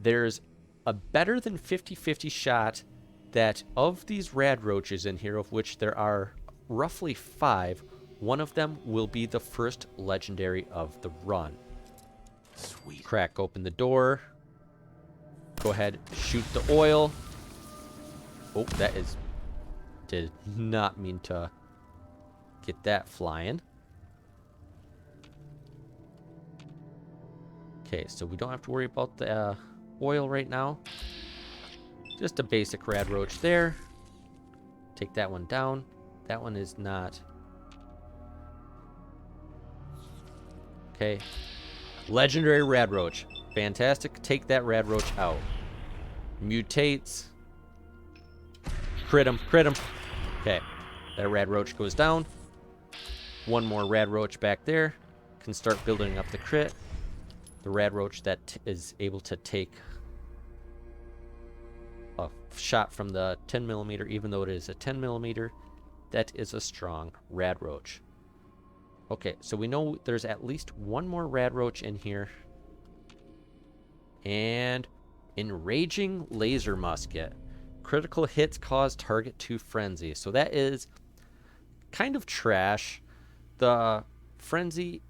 S1: there's a better than 50-50 shot that of these rad roaches in here, of which there are roughly 5, one of them will be the first legendary of the run.
S5: Sweet.
S1: Crack open the door. Go ahead, shoot the oil. Oh, that is... did not mean to get that flying. Okay, so we don't have to worry about the oil right now. Just a basic rad roach there. Take that one down. That one is not... Okay. Legendary rad roach. Fantastic. Take that rad roach out. Mutates. Crit him. Crit him. Okay. That rad roach goes down. One more rad roach back there. Can start building up the crit. The rad roach that is able to take a shot from the 10mm, even though it is a 10mm, that is a strong rad roach. Okay, so we know there's at least one more rad roach in here. And enraging laser musket. Critical hits cause target to frenzy. So that is kind of trash. The frenzy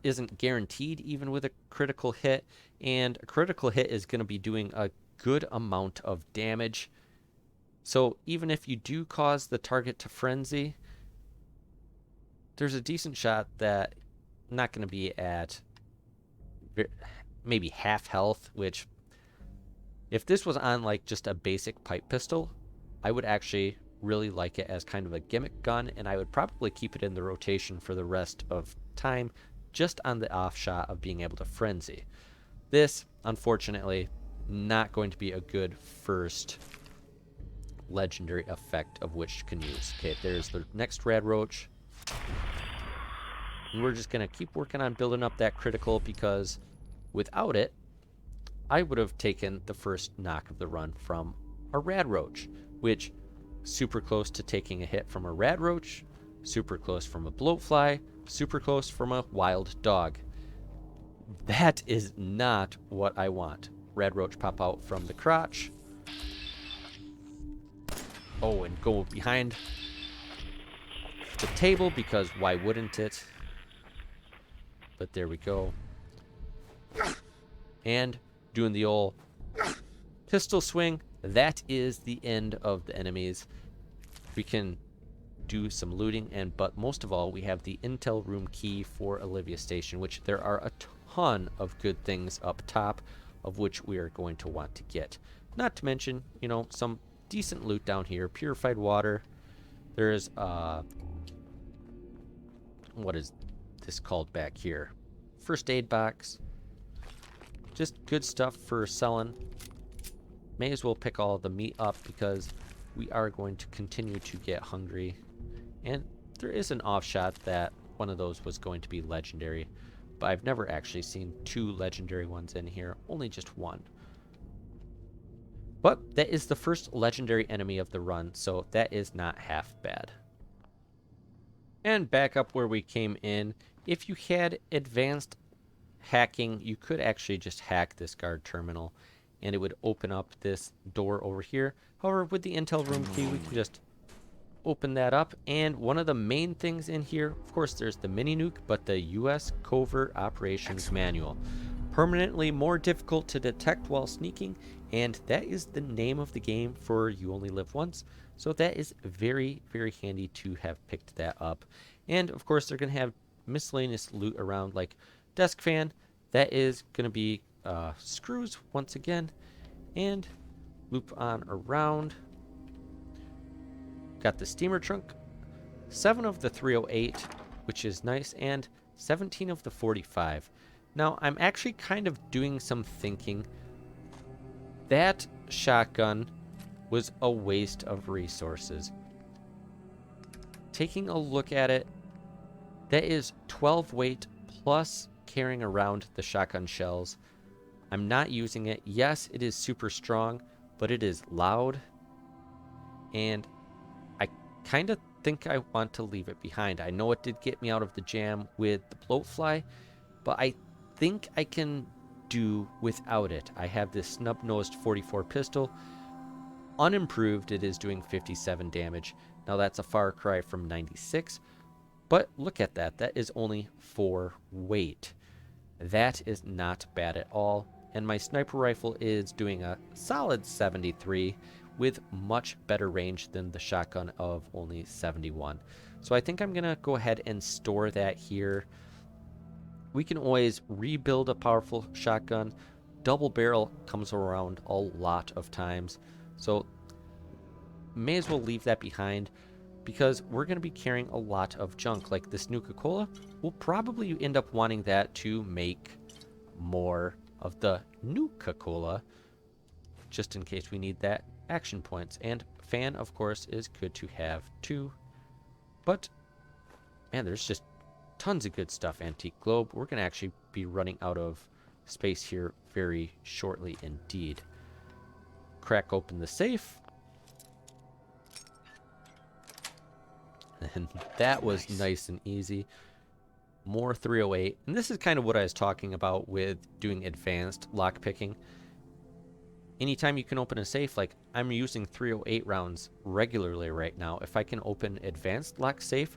S1: isn't guaranteed even with a critical hit, and a critical hit is going to be doing a good amount of damage. So even if you do cause the target to frenzy, there's a decent shot that not going to be at maybe half health, which if this was on like just a basic pipe pistol, I would actually really like it as kind of a gimmick gun, and I would probably keep it in the rotation for the rest of time, just on the off shot of being able to frenzy. This, unfortunately, not going to be a good first legendary effect of which you can use. Okay, there's the next rad roach. And we're just going to keep working on building up that critical, because without it, I would have taken the first knock of the run from a rad roach, which super close to taking a hit from a rad roach, super close from a bloatfly, super close from a wild dog. That is not what I want. Rad roach pop out from the crotch. Oh, and go behind the table, because why wouldn't it? But there we go. And doing the old pistol swing. That is the end of the enemies. We can do some looting, but most of all, we have the intel room key for Olivia Station, which there are a ton of good things up top, of which we are going to want to get. Not to mention, you know, some decent loot down here. Purified water. There's what is this called back here? First aid box. Just good stuff for selling. may as well pick all the meat up because we are going to continue to get hungry. And there is an offshot that one of those was going to be legendary, but I've never actually seen 2 legendary ones in here, only just 1. But that is the first legendary enemy of the run, so that is not half bad. And back up where we came in, if you had advanced hacking, you could actually just hack this guard terminal and it would open up this door over here. However, with the intel room key, we can just open that up. And one of the main things in here, of course, there's the mini nuke, but the US Covert Operations Manual. Permanently more difficult to detect while sneaking, and that is the name of the game for You Only Live Once. So that is very, very handy to have picked that up. And of course, they're going to have miscellaneous loot around like desk fan. That is going to be screws once again, and loop on around. Got the steamer trunk, 7 of the 308, which is nice, and 17 of the 45. Now, I'm actually kind of doing some thinking. That shotgun was a waste of resources. Taking a look at it, that is 12 weight plus carrying around the shotgun shells. I'm not using it. Yes, it is super strong, but it is loud, and I kind of think I want to leave it behind. I know it did get me out of the jam with the bloatfly, but I think I can do without it. I have this snub-nosed 44 pistol. Unimproved, it is doing 57 damage. Now that's a far cry from 96, but look at that. That is only 4 weight. That is not bad at all. And my sniper rifle is doing a solid 73 with much better range than the shotgun of only 71. So I think I'm going to go ahead and store that here. We can always rebuild a powerful shotgun. Double barrel comes around a lot of times. So may as well leave that behind because we're going to be carrying a lot of junk. Like this Nuka-Cola, we'll probably end up wanting that to make more of the Nuka-Cola just in case we need that action points. And fan, of course, is good to have too. But man, there's just tons of good stuff. Antique globe. We're going to actually be running out of space here very shortly indeed. Crack open the safe. And that was nice and easy. More 308. And this is kind of what I was talking about with doing advanced lockpicking. Anytime you can open a safe, like I'm using 308 rounds regularly right now. If I can open advanced lock safe,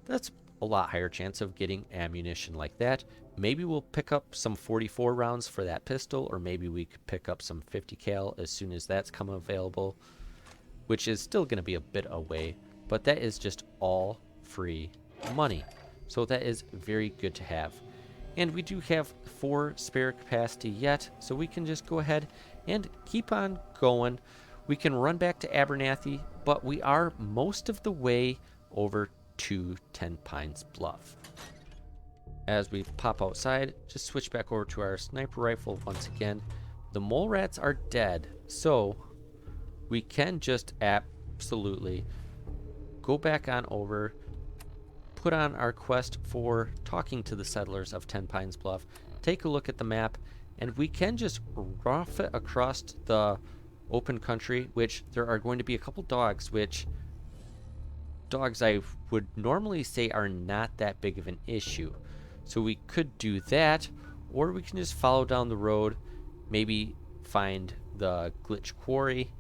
S1: that's a lot higher chance of getting ammunition like that. Maybe we'll pick up some 44 rounds for that pistol, or maybe we could pick up some 50 cal as soon as that's come available, which is still going to be a bit away, but that is just all free money. So that is very good to have. And we do have 4 spare capacity yet, so we can just go ahead and keep on going. We can run back to Abernathy, but we are most of the way over to 10 Pines Bluff. As we pop outside, just switch back over to our sniper rifle once again. The mole rats are dead, so we can just absolutely go back on over, put on our quest for talking to the settlers of 10 Pines Bluff, take a look at the map, and we can just rough it across the open country, which there are going to be a couple dogs, which dogs I would normally say are not that big of an issue. So we could do that, or we can just follow down the road, maybe find the glitch quarry,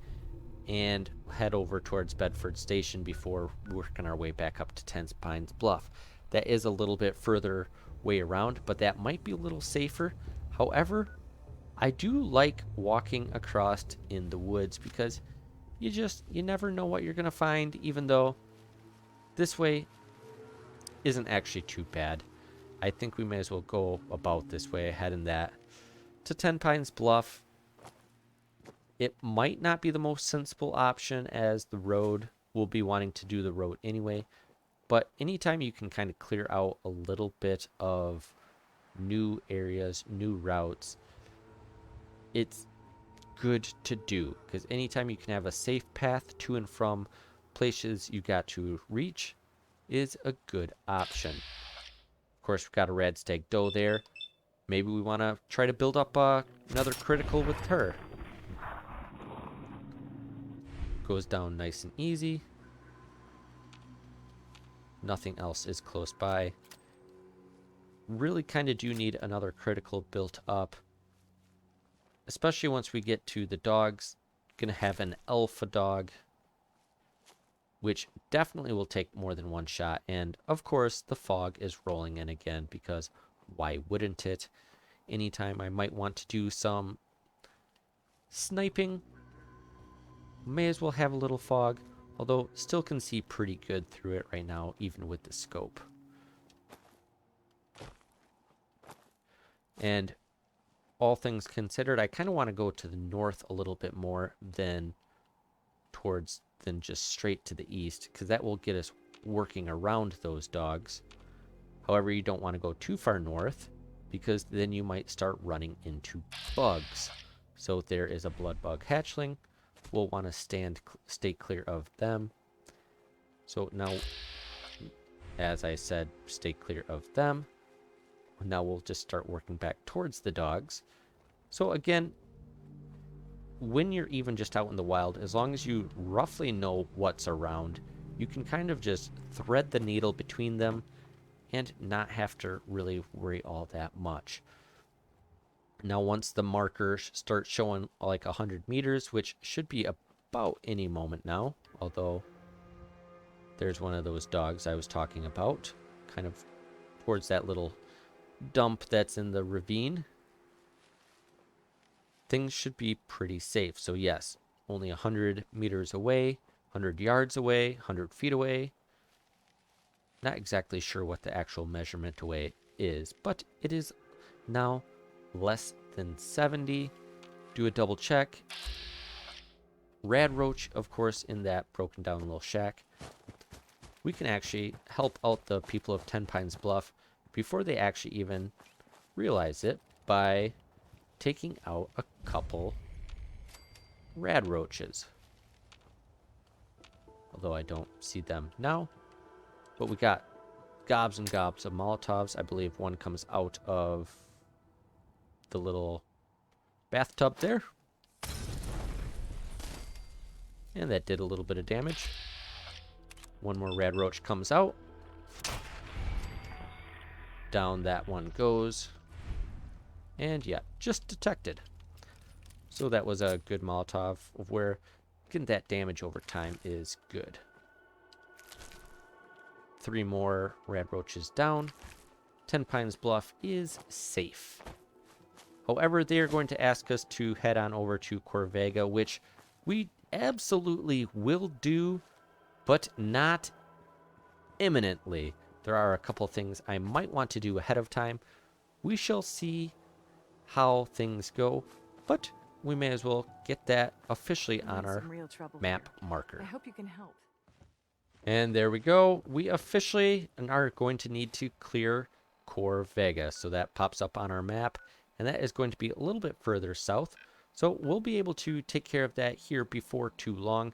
S1: and head over towards Bedford Station before working our way back up to 10 Pines Bluff. That is a little bit further way around, but that might be a little safer. However, I do like walking across in the woods because you never know what you're going to find, even though this way isn't actually too bad. I think we may as well go about this way, heading that to 10 Pines Bluff. It might not be the most sensible option as the road, we'll be wanting to do the road anyway, but anytime you can kind of clear out a little bit of new areas, new routes, it's good to do, because anytime you can have a safe path to and from places you got to reach is a good option. Of course, we've got a rad stag doe there. Maybe we want to try to build up another critical with her. Goes down nice and easy. Nothing else is close by. Really kind of do need another critical built up. Especially once we get to the dogs. Gonna have an alpha dog, which definitely will take more than one shot. And of course, the fog is rolling in again, because why wouldn't it? Anytime I might want to do some sniping, may as well have a little fog. Although, still can see pretty good through it right now, even with the scope. And all things considered, I kind of want to go to the north a little bit more than just straight to the east, because that will get us working around those dogs. However, you don't want to go too far north, because then you might start running into bugs. So if there is a blood bug hatchling, we'll want to stay clear of them. So now, as I said, stay clear of them. Now we'll just start working back towards the dogs. So again, when you're even just out in the wild, as long as you roughly know what's around, you can kind of just thread the needle between them and not have to really worry all that much. Now, once the marker starts showing like 100 meters, which should be about any moment now, although there's one of those dogs I was talking about, kind of towards that little dump that's in the ravine. Things should be pretty safe. So yes, only 100 meters away, 100 yards away, 100 feet away. Not exactly sure what the actual measurement away is, but it is now less than 70. Do a double check. Rad roach, of course, in that broken down little shack. We can actually help out the people of 10 Pines Bluff before they actually even realize it by taking out a couple rad roaches. Although I don't see them now. But we got gobs and gobs of Molotovs. I believe one comes out of the little bathtub there. And that did a little bit of damage. One more rad roach comes out. Down that one goes. And yeah, just detected. So that was a good Molotov, of where getting that damage over time is good. 3 more rad roaches down. 10 Pines Bluff is safe. However, they are going to ask us to head on over to Corvega, which we absolutely will do, but not imminently. There are a couple things I might want to do ahead of time. We shall see how things go, but we may as well get that officially on our map marker.
S6: I hope you can help.
S1: And there we go. We officially are going to need to clear Corvega. So that pops up on our map. And that is going to be a little bit further south. So we'll be able to take care of that here before too long.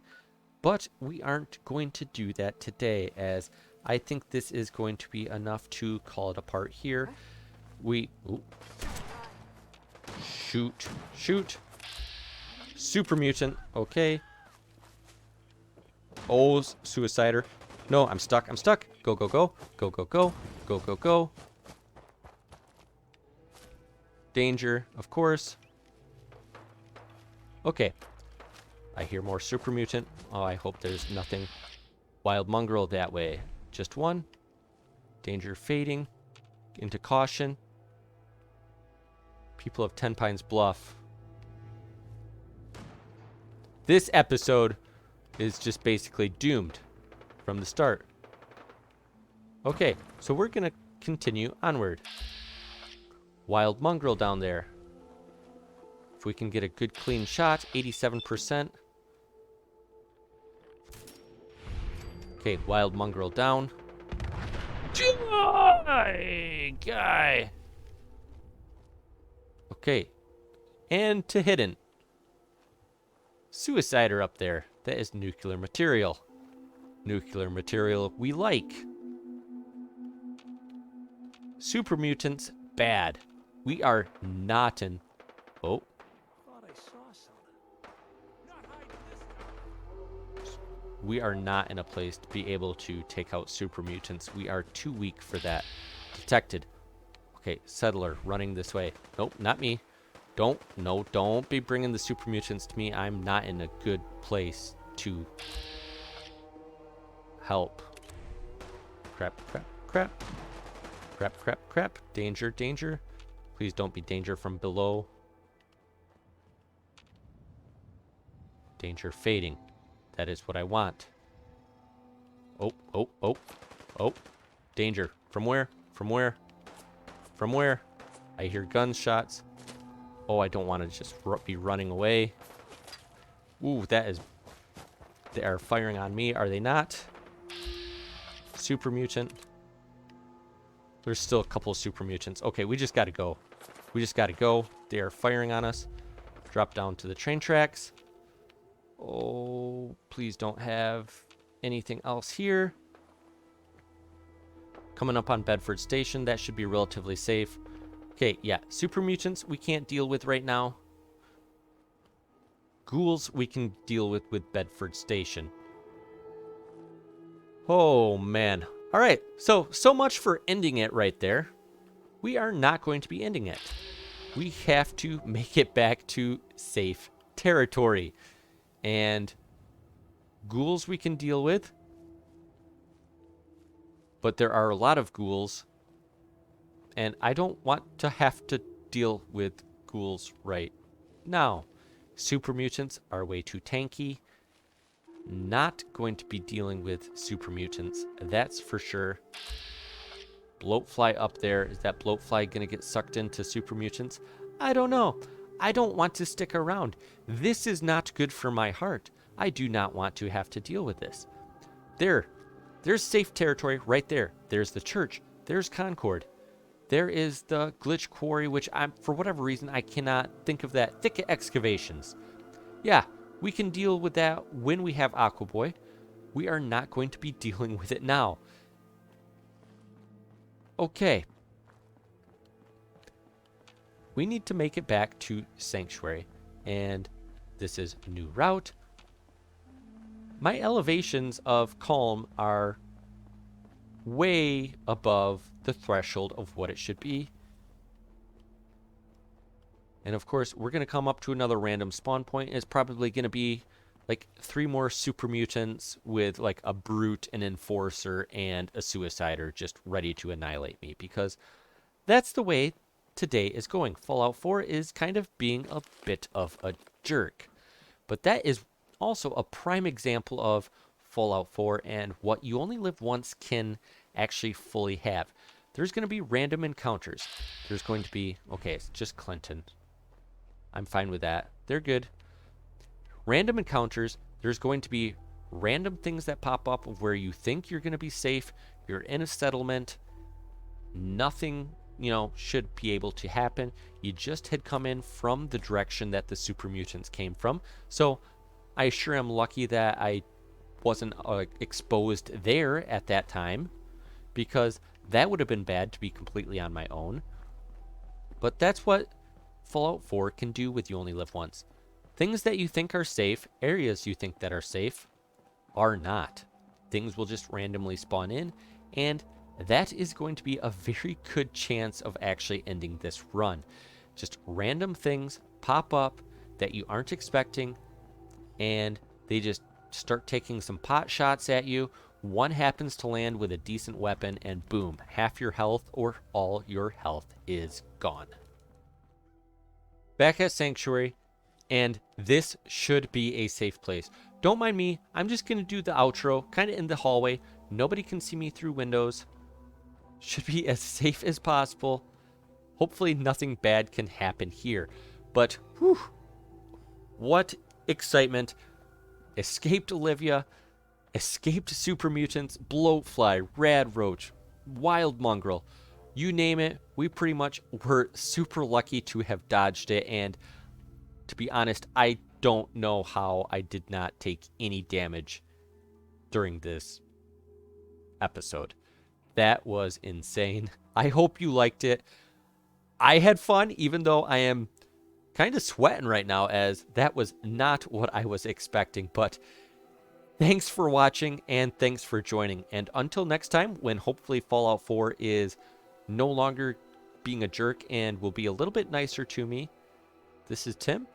S1: But we aren't going to do that today, as I think this is going to be enough to call it apart here. Ooh. Shoot. Super mutant. Okay. Oh, suicider. No, I'm stuck. Go. Go. Danger, of course. Okay. I hear more super mutant. Oh, I hope there's nothing. Wild mongrel that way. Just one. Danger fading. Into caution. People of 10 Pines Bluff. This episode is just basically doomed from the start. Okay, so we're gonna continue onward. Wild mongrel down there. If we can get a good clean shot, 87%. Okay, wild mongrel down. Guy. Okay, and to hidden. Suicider up there. That is nuclear material. Nuclear material we like. Super mutants, bad. We are not in... Oh.
S4: Thought I saw something. Not hiding this time.
S1: We are not in a place to be able to take out super mutants. We are too weak for that. Detected. Okay, settler running this way. Nope, not me. Don't be bringing the super mutants to me. I'm not in a good place to help. Crap. Danger. Please don't be danger from below. Danger fading. That is what I want. Oh. Danger. From where? I hear gunshots. Oh, I don't want to just be running away. Ooh, that is... They are firing on me, are they not? Super mutant. There's still a couple of super mutants. Okay, we just gotta go. They are firing on us. Drop down to the train tracks. Oh, please don't have anything else here. Coming up on Bedford Station. That should be relatively safe. Okay, yeah. Super mutants we can't deal with right now. Ghouls we can deal with Bedford Station. Oh, man. All right, so much for ending it right there. We are not going to be ending it. We have to make it back to safe territory. And ghouls we can deal with. But there are a lot of ghouls. And I don't want to have to deal with ghouls right now. Super mutants are way too tanky. Not going to be dealing with super mutants, that's for sure. Bloatfly up there. Is that bloatfly going to get sucked into super mutants? I don't know. I don't want to stick around. This is not good for my heart. I do not want to have to deal with this. There's safe territory right there. There's the church. There's Concord. There is the glitch quarry, which for whatever reason, I cannot think of that. Thicket excavations. Yeah, we can deal with that when we have Aquaboy. We are not going to be dealing with it now. Okay. We need to make it back to Sanctuary. And this is a new route. My elevations of calm are way above the threshold of what it should be. And of course, we're going to come up to another random spawn point. It's probably going to be like 3 more super mutants with like a brute, an enforcer, and a suicider just ready to annihilate me. Because that's the way today is going. Fallout 4 is kind of being a bit of a jerk. But that is also a prime example of Fallout 4 and what you only live once can actually fully have. There's going to be random encounters. There's going to be... Okay, it's just Clinton. I'm fine with that. They're good. Random encounters. There's going to be random things that pop up where you think you're going to be safe. You're in a settlement. Nothing, should be able to happen. You just had come in from the direction that the super mutants came from. So I sure am lucky that I wasn't exposed there at that time, because that would have been bad to be completely on my own. But that's what Fallout 4 can do with You Only Live Once. Things that you think are safe, areas you think that are safe, are not. Things will just randomly spawn in, and that is going to be a very good chance of actually ending this run. Just random things pop up that you aren't expecting, and they just start taking some pot shots at you. One happens to land with a decent weapon, and boom, half your health or all your health is gone. Back at Sanctuary, and this should be a safe place. Don't mind me, I'm just going to do the outro, kind of in the hallway. Nobody can see me through windows. Should be as safe as possible. Hopefully nothing bad can happen here. But, whew, what excitement. Escaped Olivia, escaped super mutants, bloatfly, rad roach, wild mongrel. You name it, we pretty much were super lucky to have dodged it, and to be honest, I don't know how I did not take any damage during this episode. That was insane. I hope you liked it. I had fun, even though I am kind of sweating right now, as that was not what I was expecting. But thanks for watching, and thanks for joining. And until next time, when hopefully Fallout 4 is no longer being a jerk and will be a little bit nicer to me, this is Tim,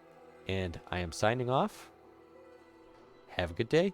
S1: and I am signing off. Have a good day.